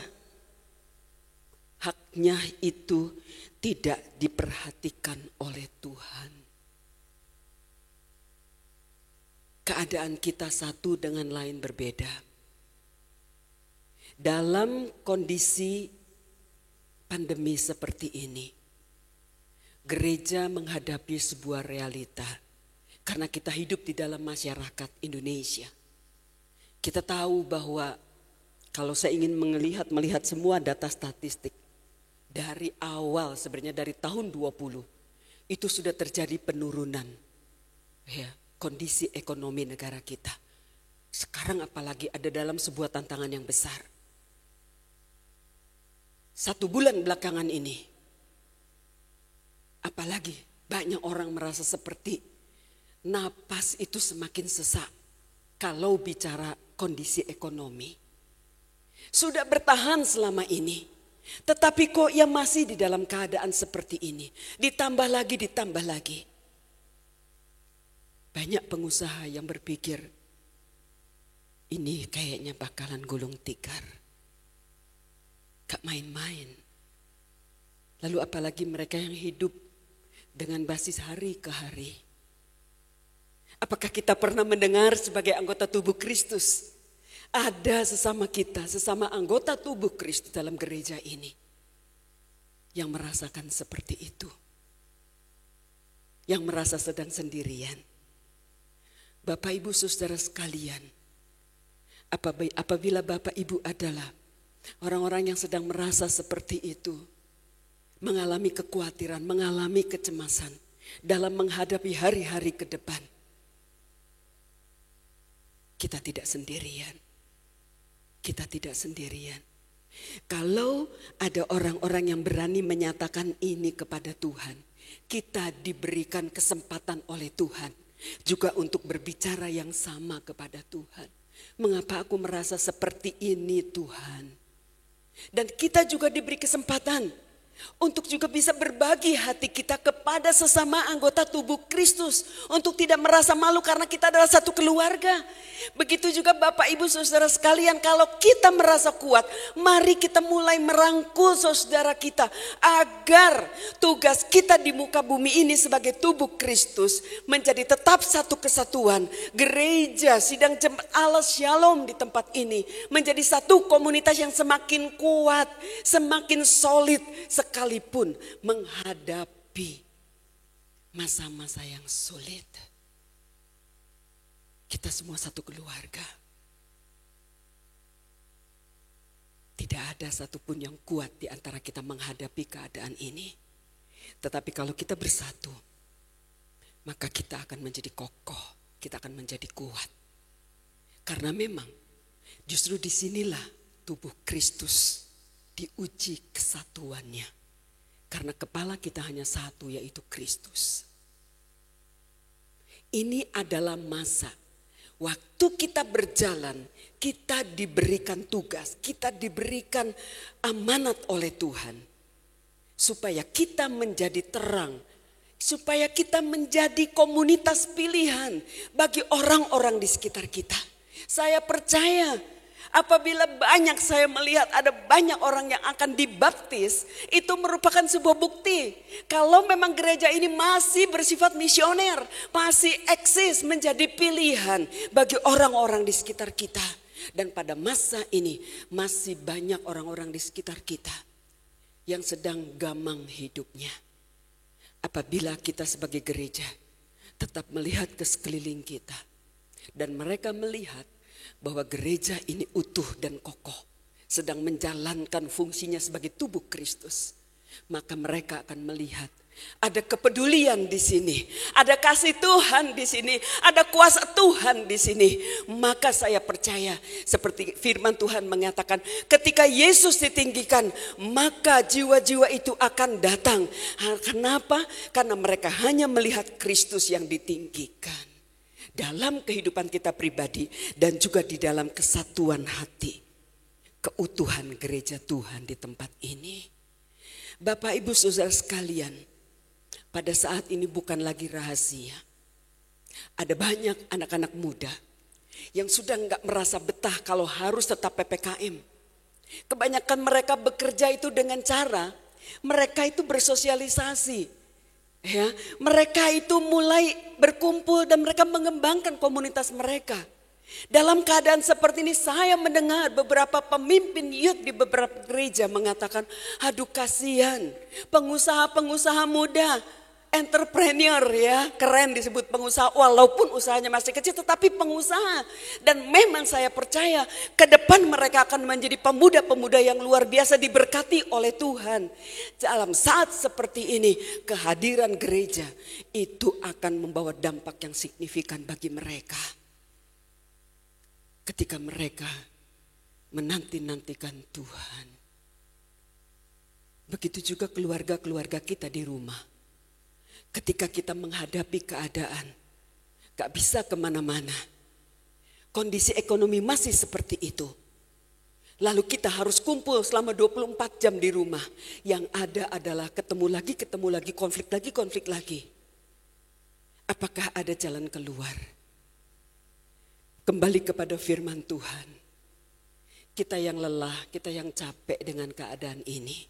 haknya itu tidak diperhatikan oleh Tuhan. Keadaan kita satu dengan lain berbeda. Dalam kondisi pandemi seperti ini, gereja menghadapi sebuah realita. Karena kita hidup di dalam masyarakat Indonesia. Kita tahu bahwa kalau saya ingin melihat semua data statistik dari awal sebenarnya dari tahun 20 itu sudah terjadi penurunan ya, kondisi ekonomi negara kita. Sekarang apalagi ada dalam sebuah tantangan yang besar. 1 bulan belakangan ini apalagi banyak orang merasa seperti napas itu semakin sesak kalau bicara kondisi ekonomi. Sudah bertahan selama ini. Tetapi kok ya masih di dalam keadaan seperti ini. Ditambah lagi. Banyak pengusaha yang berpikir ini kayaknya bakalan gulung tikar. Gak main-main. Lalu apalagi mereka yang hidup dengan basis hari ke hari. Apakah kita pernah mendengar sebagai anggota tubuh Kristus? Ada sesama kita, sesama anggota tubuh Kristus dalam gereja ini yang merasakan seperti itu. Yang merasa sedang sendirian. Bapak Ibu Saudara sekalian, Apabila Bapak Ibu adalah orang-orang yang sedang merasa seperti itu, mengalami kekhawatiran, mengalami kecemasan dalam menghadapi hari-hari ke depan, kita tidak sendirian. Kita tidak sendirian. Kalau ada orang-orang yang berani menyatakan ini kepada Tuhan, kita diberikan kesempatan oleh Tuhan juga untuk berbicara yang sama kepada Tuhan. Mengapa aku merasa seperti ini, Tuhan? Dan kita juga diberi kesempatan untuk juga bisa berbagi hati kita kepada sesama anggota tubuh Kristus, untuk tidak merasa malu karena kita adalah satu keluarga. Begitu juga Bapak Ibu Saudara sekalian, kalau kita merasa kuat, mari kita mulai merangkul saudara kita agar tugas kita di muka bumi ini sebagai tubuh Kristus menjadi tetap satu kesatuan. Gereja Sidang Jemaat Allah Shalom di tempat ini menjadi satu komunitas yang semakin kuat, semakin solid, sekalipun menghadapi masa-masa yang sulit. Kita semua satu keluarga. Tidak ada satupun yang kuat di antara kita menghadapi keadaan ini. Tetapi kalau kita bersatu, maka kita akan menjadi kokoh, kita akan menjadi kuat. Karena memang justru disinilah tubuh Kristus diuji kesatuannya. Karena kepala kita hanya satu, yaitu Kristus. Ini adalah masa waktu kita berjalan, kita diberikan tugas, kita diberikan amanat oleh Tuhan. Supaya kita menjadi terang, supaya kita menjadi komunitas pilihan bagi orang-orang di sekitar kita. Saya percaya apabila banyak saya melihat ada banyak orang yang akan dibaptis, itu merupakan sebuah bukti. Kalau memang gereja ini masih bersifat misioner, masih eksis menjadi pilihan bagi orang-orang di sekitar kita. Dan pada masa ini masih banyak orang-orang di sekitar kita yang sedang gamang hidupnya. Apabila kita sebagai gereja tetap melihat ke sekeliling kita dan mereka melihat bahwa gereja ini utuh dan kokoh, sedang menjalankan fungsinya sebagai tubuh Kristus, maka mereka akan melihat ada kepedulian di sini, ada kasih Tuhan di sini, ada kuasa Tuhan di sini. Maka saya percaya seperti firman Tuhan mengatakan, ketika Yesus ditinggikan, maka jiwa-jiwa itu akan datang. Kenapa? Karena mereka hanya melihat Kristus yang ditinggikan. Dalam kehidupan kita pribadi dan juga di dalam kesatuan hati, keutuhan gereja Tuhan di tempat ini. Bapak Ibu Saudara sekalian, pada saat ini bukan lagi rahasia. Ada banyak anak-anak muda yang sudah enggak merasa betah kalau harus tetap PPKM. Kebanyakan mereka bekerja itu dengan cara mereka itu bersosialisasi. Ya, mereka itu mulai berkumpul dan mereka mengembangkan komunitas mereka. Dalam keadaan seperti ini saya mendengar beberapa pemimpin youth di beberapa gereja mengatakan, aduh kasihan pengusaha-pengusaha muda, entrepreneur ya, keren disebut pengusaha walaupun usahanya masih kecil tetapi pengusaha. Dan memang saya percaya ke depan mereka akan menjadi pemuda-pemuda yang luar biasa diberkati oleh Tuhan. Dalam saat seperti ini kehadiran gereja itu akan membawa dampak yang signifikan bagi mereka. Ketika mereka menanti-nantikan Tuhan. Begitu juga keluarga-keluarga kita di rumah. Ketika kita menghadapi keadaan, gak bisa kemana-mana. Kondisi ekonomi masih seperti itu. Lalu kita harus kumpul selama 24 jam di rumah. Yang ada adalah ketemu lagi, konflik lagi. Apakah ada jalan keluar? Kembali kepada firman Tuhan. Kita yang lelah, kita yang capek dengan keadaan ini.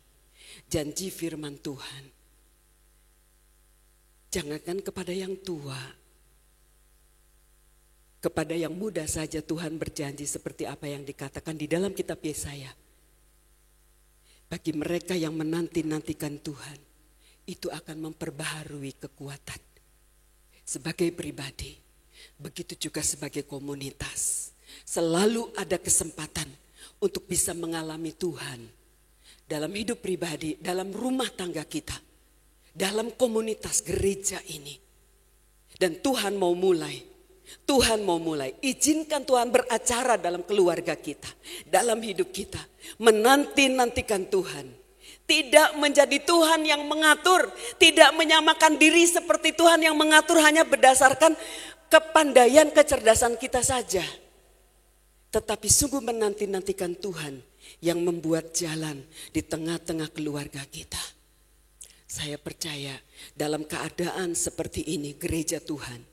Janji firman Tuhan. Jangankan kepada yang tua, kepada yang muda saja Tuhan berjanji seperti apa yang dikatakan di dalam kitab Yesaya. Bagi mereka yang menanti-nantikan Tuhan, itu akan memperbaharui kekuatan. Sebagai pribadi, begitu juga sebagai komunitas. Selalu ada kesempatan untuk bisa mengalami Tuhan dalam hidup pribadi, dalam rumah tangga kita, dalam komunitas gereja ini. Dan Tuhan mau mulai, izinkan Tuhan beracara dalam keluarga kita, dalam hidup kita. Menanti-nantikan Tuhan. Tidak menjadi Tuhan yang mengatur, tidak menyamakan diri seperti Tuhan yang mengatur hanya berdasarkan kepandaian, kecerdasan kita saja. Tetapi sungguh menanti-nantikan Tuhan yang membuat jalan di tengah-tengah keluarga kita. Saya percaya dalam keadaan seperti ini gereja Tuhan,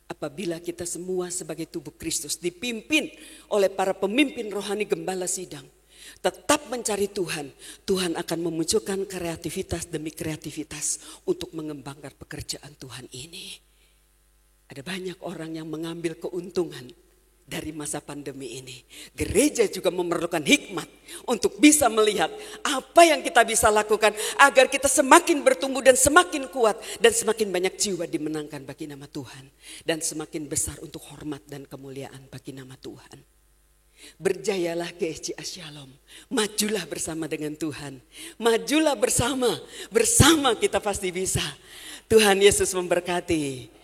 apabila kita semua sebagai tubuh Kristus dipimpin oleh para pemimpin rohani gembala sidang, tetap mencari Tuhan, Tuhan akan memunculkan kreativitas demi kreativitas untuk mengembangkan pekerjaan Tuhan ini. Ada banyak orang yang mengambil keuntungan dari masa pandemi ini. Gereja juga memerlukan hikmat untuk bisa melihat apa yang kita bisa lakukan agar kita semakin bertumbuh dan semakin kuat dan semakin banyak jiwa dimenangkan bagi nama Tuhan dan semakin besar untuk hormat dan kemuliaan bagi nama Tuhan. Berjayalah GSC Shalom, majulah bersama dengan Tuhan, majulah bersama kita pasti bisa. Tuhan Yesus memberkati.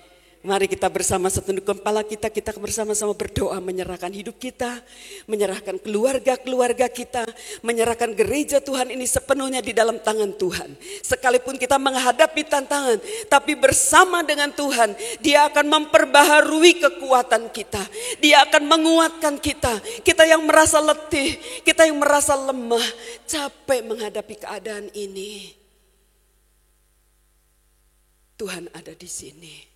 Mari kita bersama setunduk kepala kita bersama-sama berdoa, menyerahkan hidup kita, menyerahkan keluarga-keluarga kita, menyerahkan gereja Tuhan ini sepenuhnya di dalam tangan Tuhan. Sekalipun kita menghadapi tantangan, tapi bersama dengan Tuhan, Dia akan memperbaharui kekuatan kita. Dia akan menguatkan kita. Kita yang merasa letih, kita yang merasa lemah, capek menghadapi keadaan ini. Tuhan ada di sini.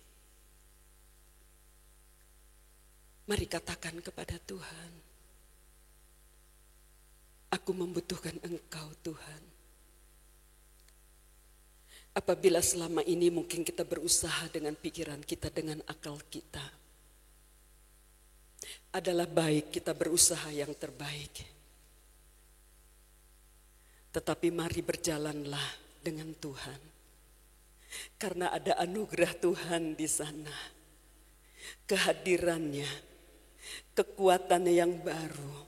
Mari katakan kepada Tuhan, aku membutuhkan Engkau Tuhan. Apabila selama ini mungkin kita berusaha dengan pikiran kita, dengan akal kita, adalah baik kita berusaha yang terbaik. Tetapi mari berjalanlah dengan Tuhan. Karena ada anugerah Tuhan di sana. Kehadirannya, kekuatannya yang baru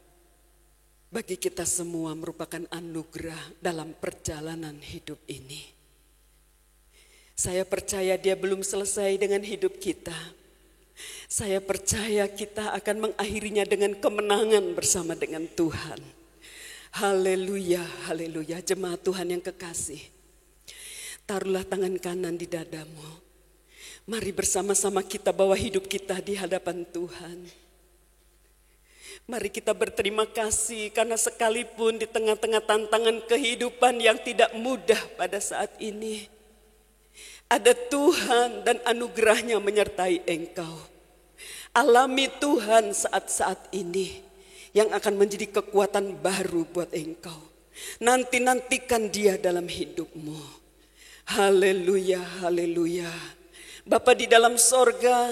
bagi kita semua merupakan anugerah dalam perjalanan hidup ini. Saya percaya Dia belum selesai dengan hidup kita. Saya percaya kita akan mengakhirinya dengan kemenangan bersama dengan Tuhan. Haleluya, haleluya. Jemaat Tuhan yang kekasih, taruhlah tangan kanan di dadamu. Mari bersama-sama kita bawa hidup kita di hadapan Tuhan. Mari kita berterima kasih karena sekalipun di tengah-tengah tantangan kehidupan yang tidak mudah pada saat ini, ada Tuhan dan anugerahnya menyertai engkau. Alami Tuhan saat-saat ini yang akan menjadi kekuatan baru buat engkau. Nantikan Dia dalam hidupmu. Haleluya, haleluya. Bapa di dalam sorga,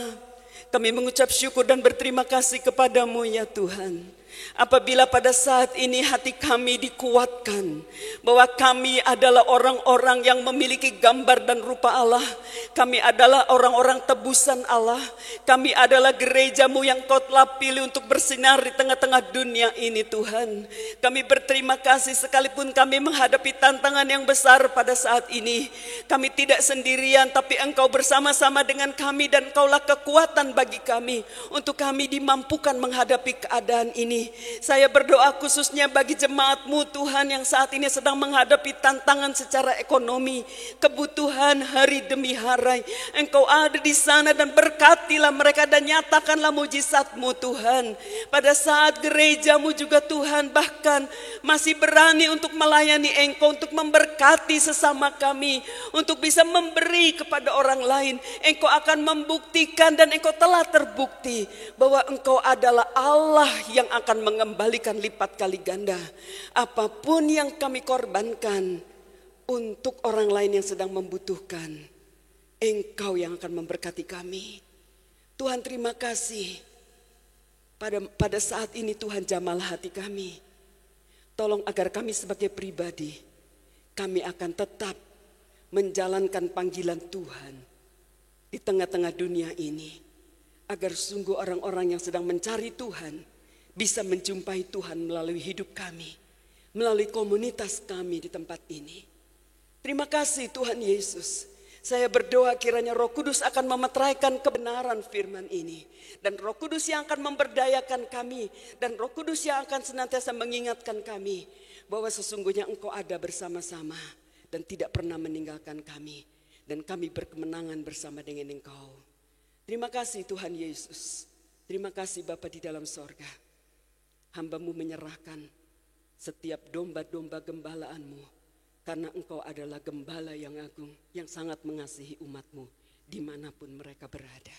kami mengucap syukur dan berterima kasih kepadamu ya Tuhan. Apabila pada saat ini hati kami dikuatkan bahwa kami adalah orang-orang yang memiliki gambar dan rupa Allah. Kami adalah orang-orang tebusan Allah. Kami adalah gerejamu yang Kau telah pilih untuk bersinar di tengah-tengah dunia ini Tuhan. Kami berterima kasih sekalipun kami menghadapi tantangan yang besar pada saat ini. Kami tidak sendirian tapi Engkau bersama-sama dengan kami dan Kaulah kekuatan bagi kami untuk kami dimampukan menghadapi keadaan ini. Saya berdoa khususnya bagi jemaat-Mu Tuhan yang saat ini sedang menghadapi tantangan secara ekonomi, kebutuhan hari demi hari. Engkau ada di sana dan berkatilah mereka dan nyatakanlah mujizat-Mu Tuhan. Pada saat gereja-Mu juga Tuhan bahkan masih berani untuk melayani Engkau, untuk memberkati sesama kami, untuk bisa memberi kepada orang lain. Engkau akan membuktikan dan Engkau telah terbukti bahwa Engkau adalah Allah yang akan mengembalikan lipat kali ganda apapun yang kami korbankan untuk orang lain yang sedang membutuhkan. Engkau yang akan memberkati kami. Tuhan terima kasih. Pada saat ini Tuhan jamalah hati kami. Tolong agar kami sebagai pribadi, kami akan tetap menjalankan panggilan Tuhan di tengah-tengah dunia ini. agar sungguh orang-orang yang sedang mencari Tuhan bisa menjumpai Tuhan melalui hidup kami, melalui komunitas kami di tempat ini. Terima kasih Tuhan Yesus. Saya berdoa kiranya Roh Kudus akan memeteraikan kebenaran firman ini. Dan Roh Kudus yang akan memberdayakan kami. Dan Roh Kudus yang akan senantiasa mengingatkan kami bahwa sesungguhnya Engkau ada bersama-sama dan tidak pernah meninggalkan kami. Dan kami berkemenangan bersama dengan Engkau. Terima kasih Tuhan Yesus. Terima kasih Bapa di dalam sorga. Hamba-Mu menyerahkan setiap domba-domba gembalaanmu. Karena Engkau adalah gembala yang agung, yang sangat mengasihi umat-Mu dimanapun mereka berada.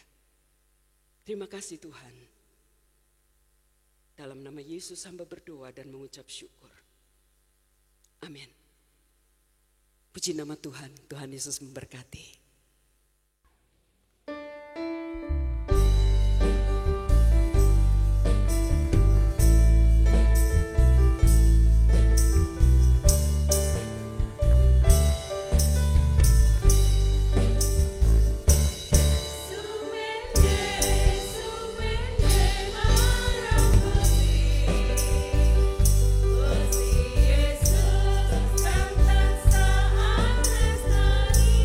Terima kasih Tuhan. Dalam nama Yesus hamba berdoa dan mengucap syukur. Amin. Puji nama Tuhan, Tuhan Yesus memberkati. Yesus, Santa Saat Lestari.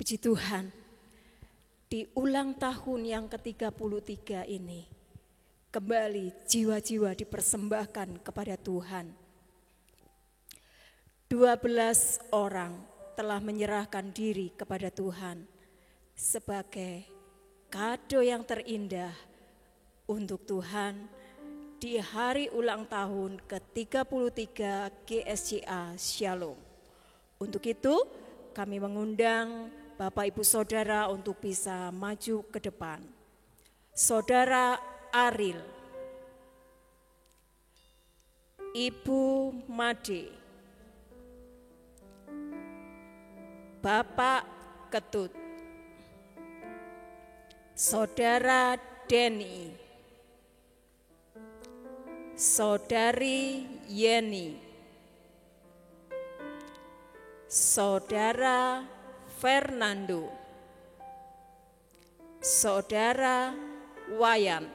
Puji Tuhan, di ulang tahun yang ke-33 ini, kembali jiwa-jiwa dipersembahkan kepada Tuhan. 12 orang telah menyerahkan diri kepada Tuhan sebagai kado yang terindah untuk Tuhan di hari ulang tahun ke-33 GSCA Shalom. Untuk itu kami mengundang Bapak Ibu Saudara untuk bisa maju ke depan. Saudara Aril, Ibu Made, Bapak Ketut, Saudara Denny, Saudari Yeni, Saudara Fernando, Saudara Wayan,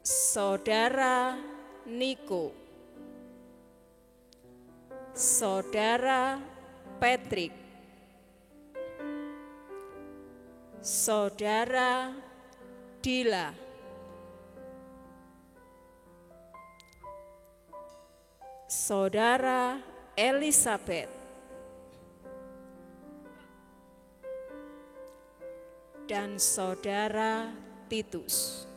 Saudara Niko, Saudara Patrick, Saudara Dila, Saudara Elizabeth, dan Saudara Titus.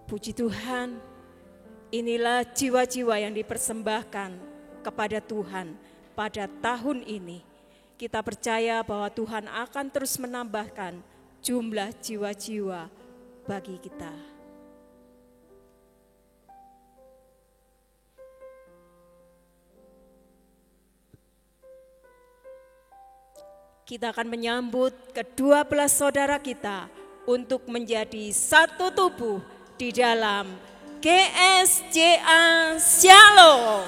Puji Tuhan, inilah jiwa-jiwa yang dipersembahkan kepada Tuhan pada tahun ini. Kita percaya bahwa Tuhan akan terus menambahkan jumlah jiwa-jiwa bagi kita. Kita akan menyambut ke-12 saudara kita untuk menjadi satu tubuh di dalam GSCA Shalom.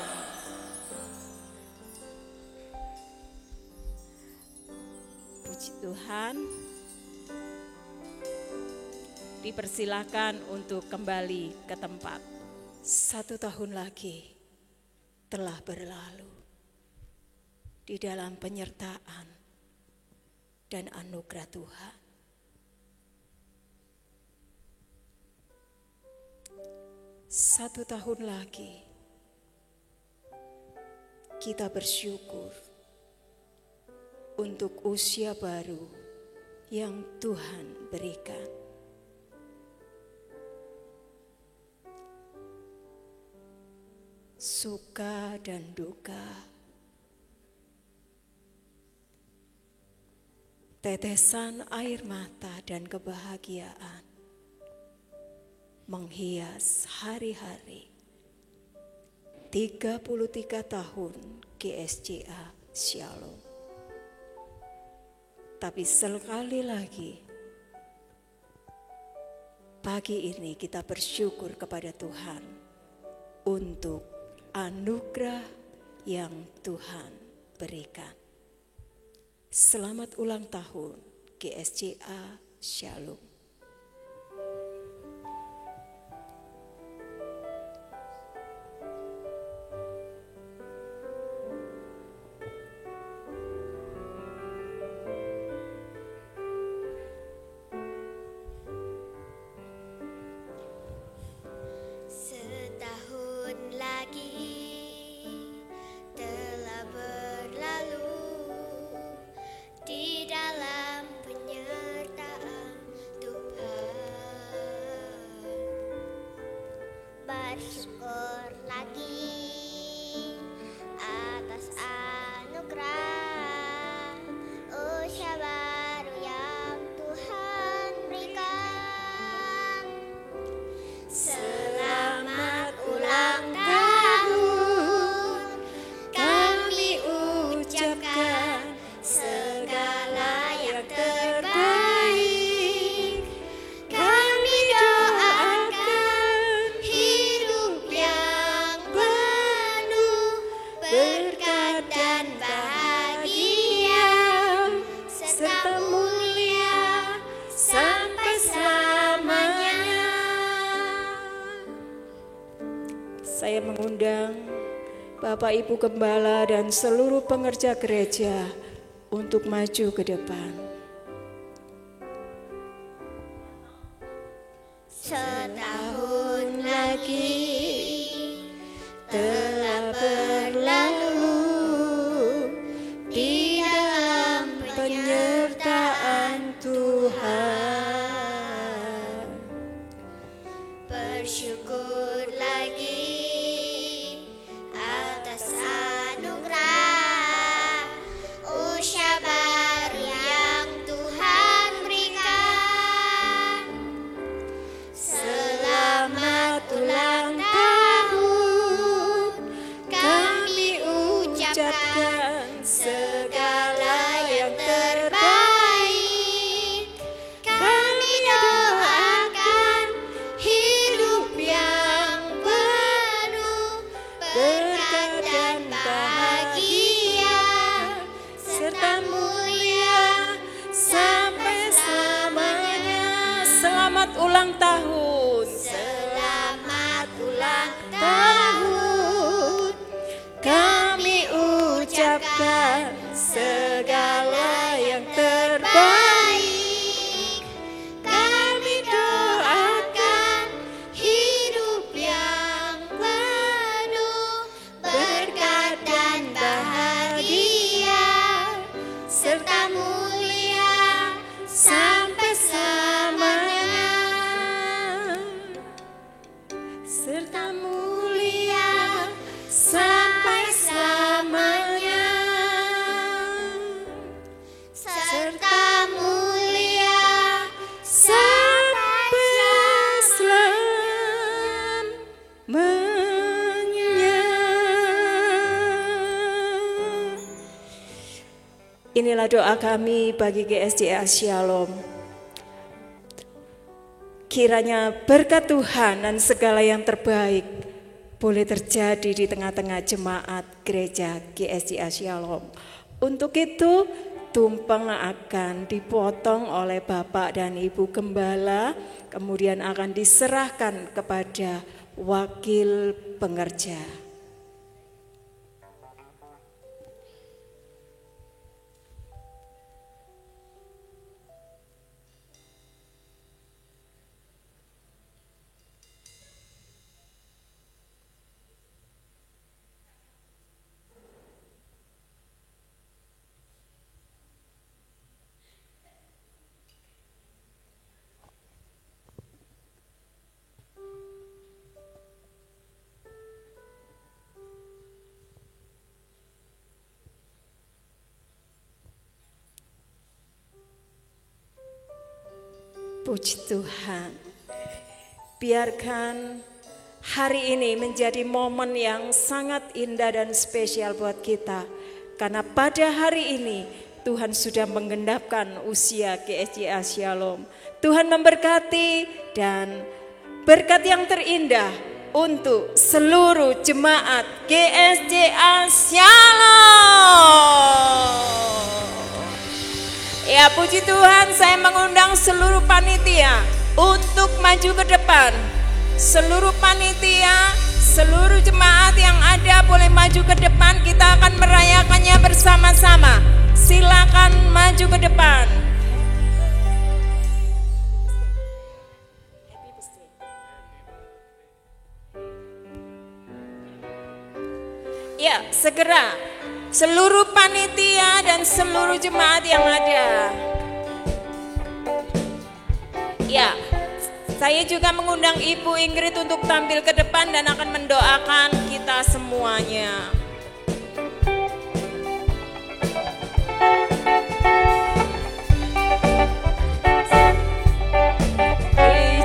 Puji Tuhan. Dipersilakan untuk kembali ke tempat. 1 tahun lagi telah berlalu di dalam penyertaan dan anugerah Tuhan. Satu tahun lagi kita bersyukur untuk usia baru yang Tuhan berikan. Suka dan duka, tetesan air mata dan kebahagiaan menghias hari-hari 33 tahun GSCA Shalom. Tapi sekali lagi, pagi ini kita bersyukur kepada Tuhan untuk anugerah yang Tuhan berikan. Selamat ulang tahun GSCA Shalom. Bersyukur lagi atas anugerah usia baru yang Tuhan berikan. Selamat ulang tahun kami ucapkan, segala yang terbaik kami doakan, hidup yang mengundang Bapak Ibu Gembala dan seluruh pengerja gereja untuk maju ke depan. Setahun lagi telah berlalu di dalam penyertaan Tuhan. Bersyukur lagi atas anugerah usia baru yang Tuhan berikan. Selamat ulang tahun kami ucapkan, segala yang terbaik kami doakan, hidup yang penuh berkat dan bahagia serta mulia sampai selamanya. Selamat ulang tahun. Selamat ulang tahun kami ucapkan, segala yang terbaik kami doakan, hidup yang penuh berkat dan bahagia serta mulia sampai selamanya. Serta mulia sampai selamanya. Serta mulia sampai selamanya. Inilah doa kami bagi GSJA Shalom. Kiranya berkat Tuhan dan segala yang terbaik boleh terjadi di tengah-tengah jemaat gereja GSJA Shalom. Untuk itu, tumpeng akan dipotong oleh Bapak dan Ibu Gembala, kemudian akan diserahkan kepada wakil pengerja. Puji Tuhan, biarkan hari ini menjadi momen yang sangat indah dan spesial buat kita. Karena pada hari ini Tuhan sudah menggenapkan usia GSJA Shalom. Tuhan memberkati dan berkat yang terindah untuk seluruh jemaat GSJA Shalom. Ya puji Tuhan, saya mengundang seluruh panitia untuk maju ke depan. Seluruh panitia, seluruh jemaat yang ada boleh maju ke depan. Kita akan merayakannya bersama-sama. Silakan maju ke depan. Ya, segera. Seluruh panitia dan seluruh jemaat yang ada. Ya, saya juga mengundang Ibu Ingrid untuk tampil ke depan dan akan mendoakan kita semuanya.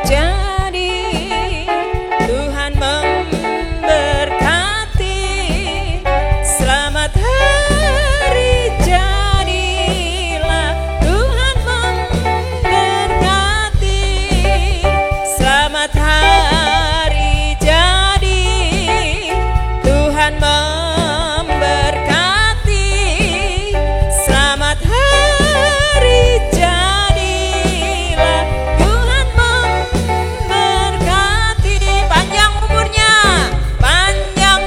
Jadi Tuhan memberkati. Selamat hari jadilah Tuhan memberkati. Selamat hari jadi Tuhan memberkati. Selamat hari jadilah Tuhan memberkati. Panjang umurnya, panjang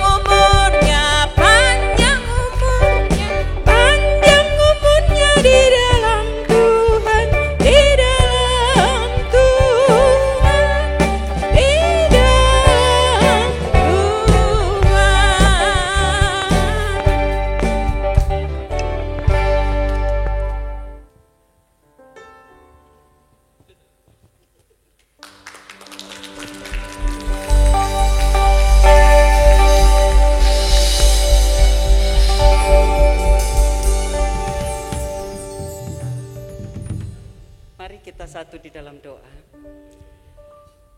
dalam doa.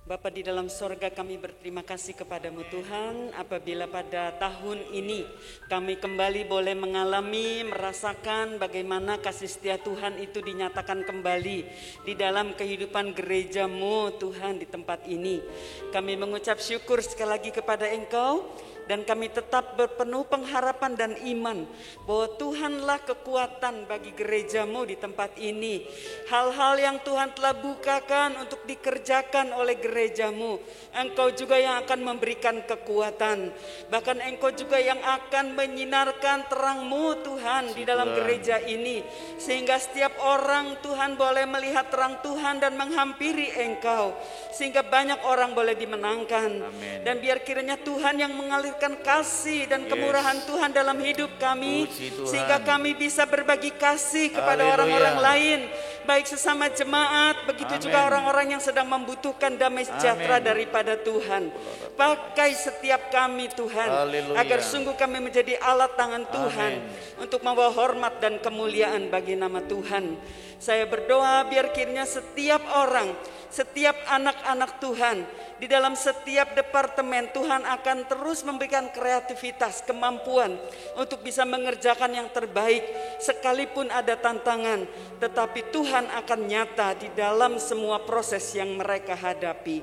Bapa di dalam sorga, kami berterima kasih kepadamu Tuhan, apabila pada tahun ini kami kembali boleh mengalami, merasakan bagaimana kasih setia Tuhan itu dinyatakan kembali di dalam kehidupan gerejamu Tuhan di tempat ini. Kami mengucap syukur sekali lagi kepada Engkau, dan kami tetap berpenuh pengharapan dan iman bahwa Tuhanlah kekuatan bagi gerejamu di tempat ini. Hal-hal yang Tuhan telah bukakan untuk dikerjakan oleh gerejamu, Engkau juga yang akan memberikan kekuatan. Bahkan Engkau juga yang akan menyinarkan terang-Mu Tuhan di dalam gereja ini, sehingga setiap orang Tuhan boleh melihat terang Tuhan dan menghampiri Engkau, sehingga banyak orang boleh dimenangkan. Amin. Dan biar kiranya Tuhan yang mengalir kasih dan kemurahan Tuhan dalam hidup kami, sehingga kami bisa berbagi kasih kepada orang-orang lain, baik sesama jemaat, begitu juga orang-orang yang sedang membutuhkan damai sejahtera daripada Tuhan. Pakai setiap kami Tuhan, agar sungguh kami menjadi alat tangan Tuhan untuk membawa hormat dan kemuliaan bagi nama Tuhan. Saya berdoa biar kiranya setiap orang, setiap anak-anak Tuhan di dalam setiap departemen, Tuhan akan terus memberikan kreativitas, kemampuan untuk bisa mengerjakan yang terbaik. Sekalipun ada tantangan, tetapi Tuhan akan nyata di dalam semua proses yang mereka hadapi.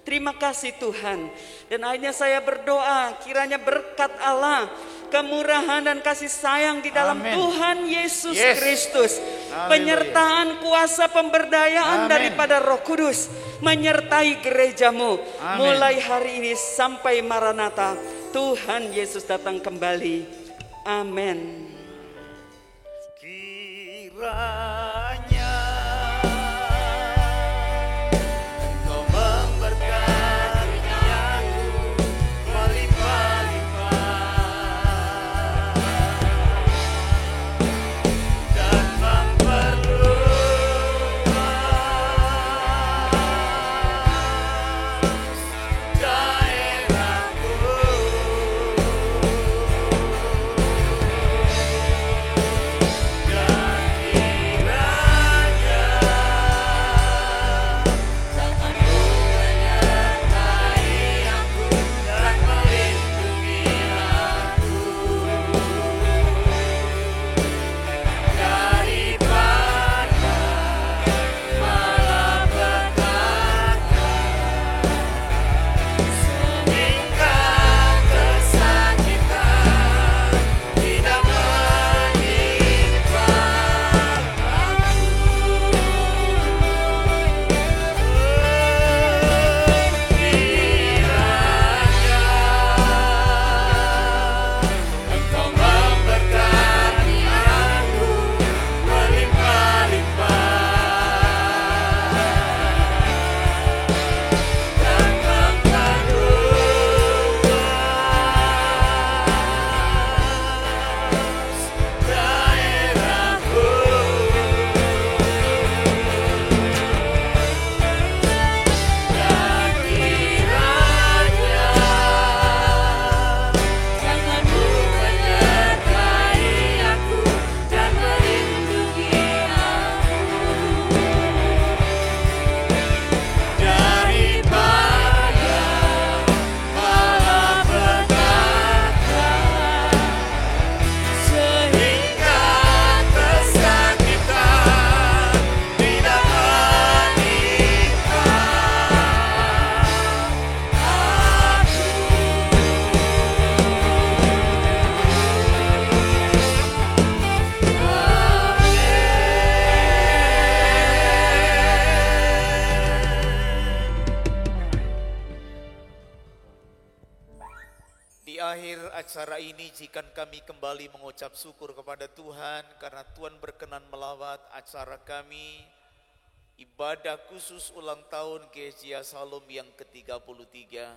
Terima kasih Tuhan. Dan akhirnya saya berdoa, kiranya berkat Allah, kemurahan dan kasih sayang di dalam Tuhan Yesus Kristus, penyertaan kuasa pemberdayaan daripada Roh Kudus menyertai gerejamu mulai hari ini sampai Maranatha. Tuhan Yesus datang kembali. Amin. Kiranya acara ini izinkan kami kembali mengucap syukur kepada Tuhan karena Tuhan berkenan melawat acara kami ibadah khusus ulang tahun GSJ Shalom yang ke-33.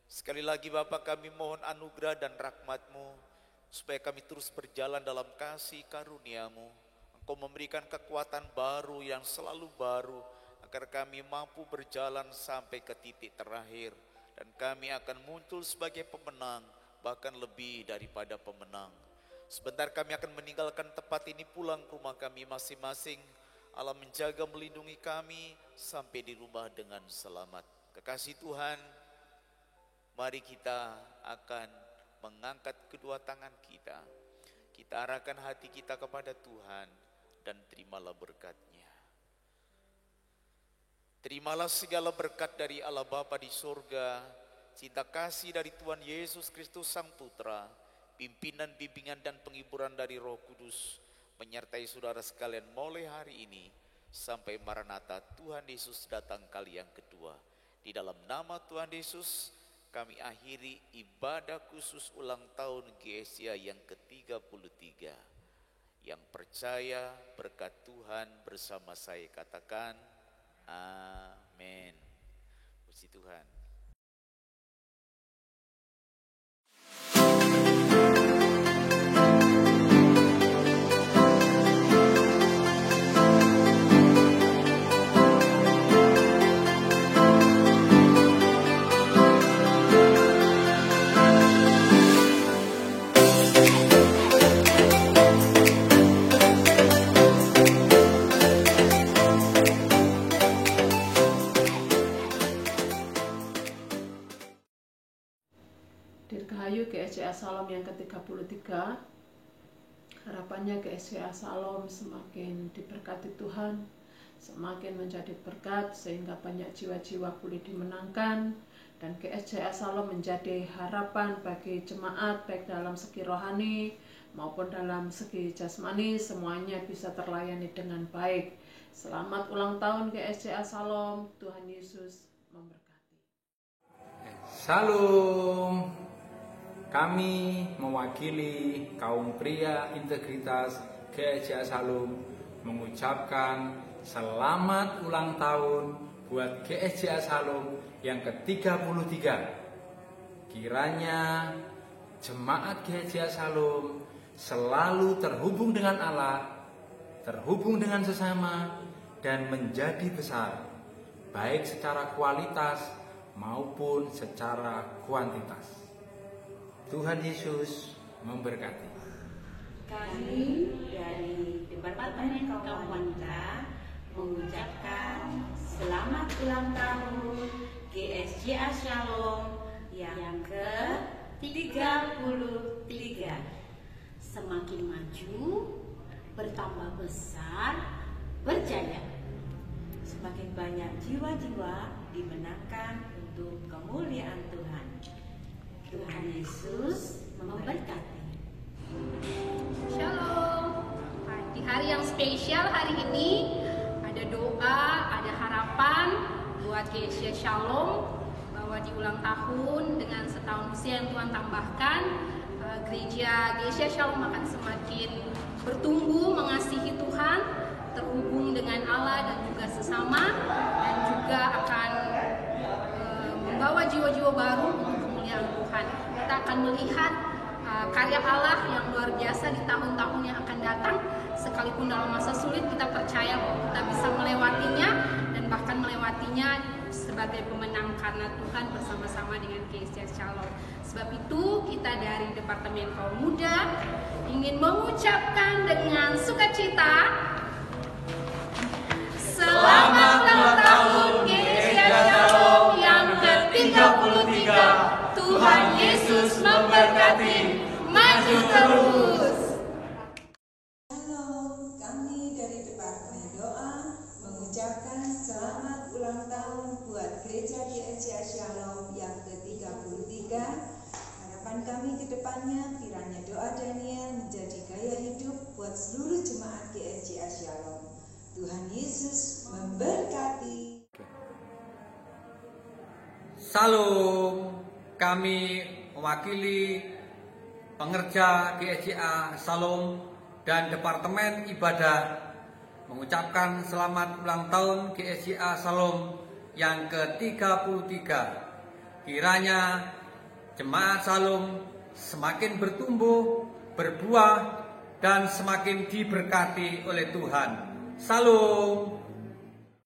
Sekali lagi Bapa, kami mohon anugerah dan rahmat-Mu supaya kami terus berjalan dalam kasih karunia-Mu. Engkau memberikan kekuatan baru yang selalu baru agar kami mampu berjalan sampai ke titik terakhir. Dan kami akan muncul sebagai pemenang, bahkan lebih daripada pemenang. Sebentar kami akan meninggalkan tempat ini pulang ke rumah kami masing-masing. Allah menjaga melindungi kami sampai di rumah dengan selamat. Kekasih Tuhan, mari kita akan mengangkat kedua tangan kita. Kita arahkan hati kita kepada Tuhan dan terimalah berkat-Nya. Terimalah segala berkat dari Allah Bapa di surga, cinta kasih dari Tuhan Yesus Kristus Sang Putra, pimpinan, bimbingan dan penghiburan dari Roh Kudus, menyertai saudara sekalian mulai hari ini sampai Maranatha Tuhan Yesus datang kali yang kedua. Di dalam nama Tuhan Yesus, kami akhiri ibadah khusus ulang tahun GSIA yang ke-33. Yang percaya berkat Tuhan bersama saya katakan amin. Puji Tuhan. Dirgahayu GSCA Salom yang ke-33, harapannya GSCA Salom semakin diberkati Tuhan, semakin menjadi berkat sehingga banyak jiwa-jiwa pulih dimenangkan, dan GSCA Salom menjadi harapan bagi jemaat baik dalam segi rohani maupun dalam segi jasmani, semuanya bisa terlayani dengan baik. Selamat ulang tahun GSCA Salom, Tuhan Yesus memberkati. Salam. Kami mewakili kaum pria integritas GSCA Salom mengucapkan selamat ulang tahun buat GSCA Salom yang ke-33. Kiranya jemaat GSCA Salom selalu terhubung dengan Allah, terhubung dengan sesama, dan menjadi besar, baik secara kualitas maupun secara kuantitas. Tuhan Yesus memberkati. Kami dari Departemen Kaum Wanita mengucapkan selamat ulang tahun GSCA Shalom yang ke-33. Semakin maju, bertambah besar, berjaya. Semakin banyak jiwa-jiwa dimenangkan untuk kemuliaan Tuhan. Tuhan Yesus memberkati. Shalom. Di hari yang spesial hari ini ada doa, ada harapan buat GSCA Shalom bahwa di ulang tahun dengan setahun usia yang Tuhan tambahkan, gereja GSCA Shalom akan semakin bertumbuh mengasihi Tuhan, terhubung dengan Allah dan juga sesama, dan juga akan membawa jiwa-jiwa baru untuk kemuliaan Tuhan. Kita akan melihat karya Allah yang luar biasa di tahun-tahun yang akan datang. Sekalipun dalam masa sulit, kita percaya bahwa kita bisa melewatinya, dan bahkan melewatinya sebagai pemenang karena Tuhan bersama-sama dengan GSCA Shalom. Sebab itu kita dari Departemen Kaum Muda ingin mengucapkan dengan sukacita selamat ulang tahun GSCA Shalom yang ke-33. Tuhan Yesus memberkati. Maju terus. Halo, kami dari Departemen Doa mengucapkan selamat ulang tahun buat gereja GSCA Shalom yang ke-33. Harapan kami ke depannya kiranya doa Daniel menjadi gaya hidup buat seluruh jemaat GSCA Shalom. Tuhan Yesus memberkati. Salam. Kami mewakili pengerja GSCA Shalom dan Departemen Ibadah mengucapkan selamat ulang tahun GSCA Shalom yang ke-33. Kiranya jemaat Shalom semakin bertumbuh, berbuah, dan semakin diberkati oleh Tuhan. Salam.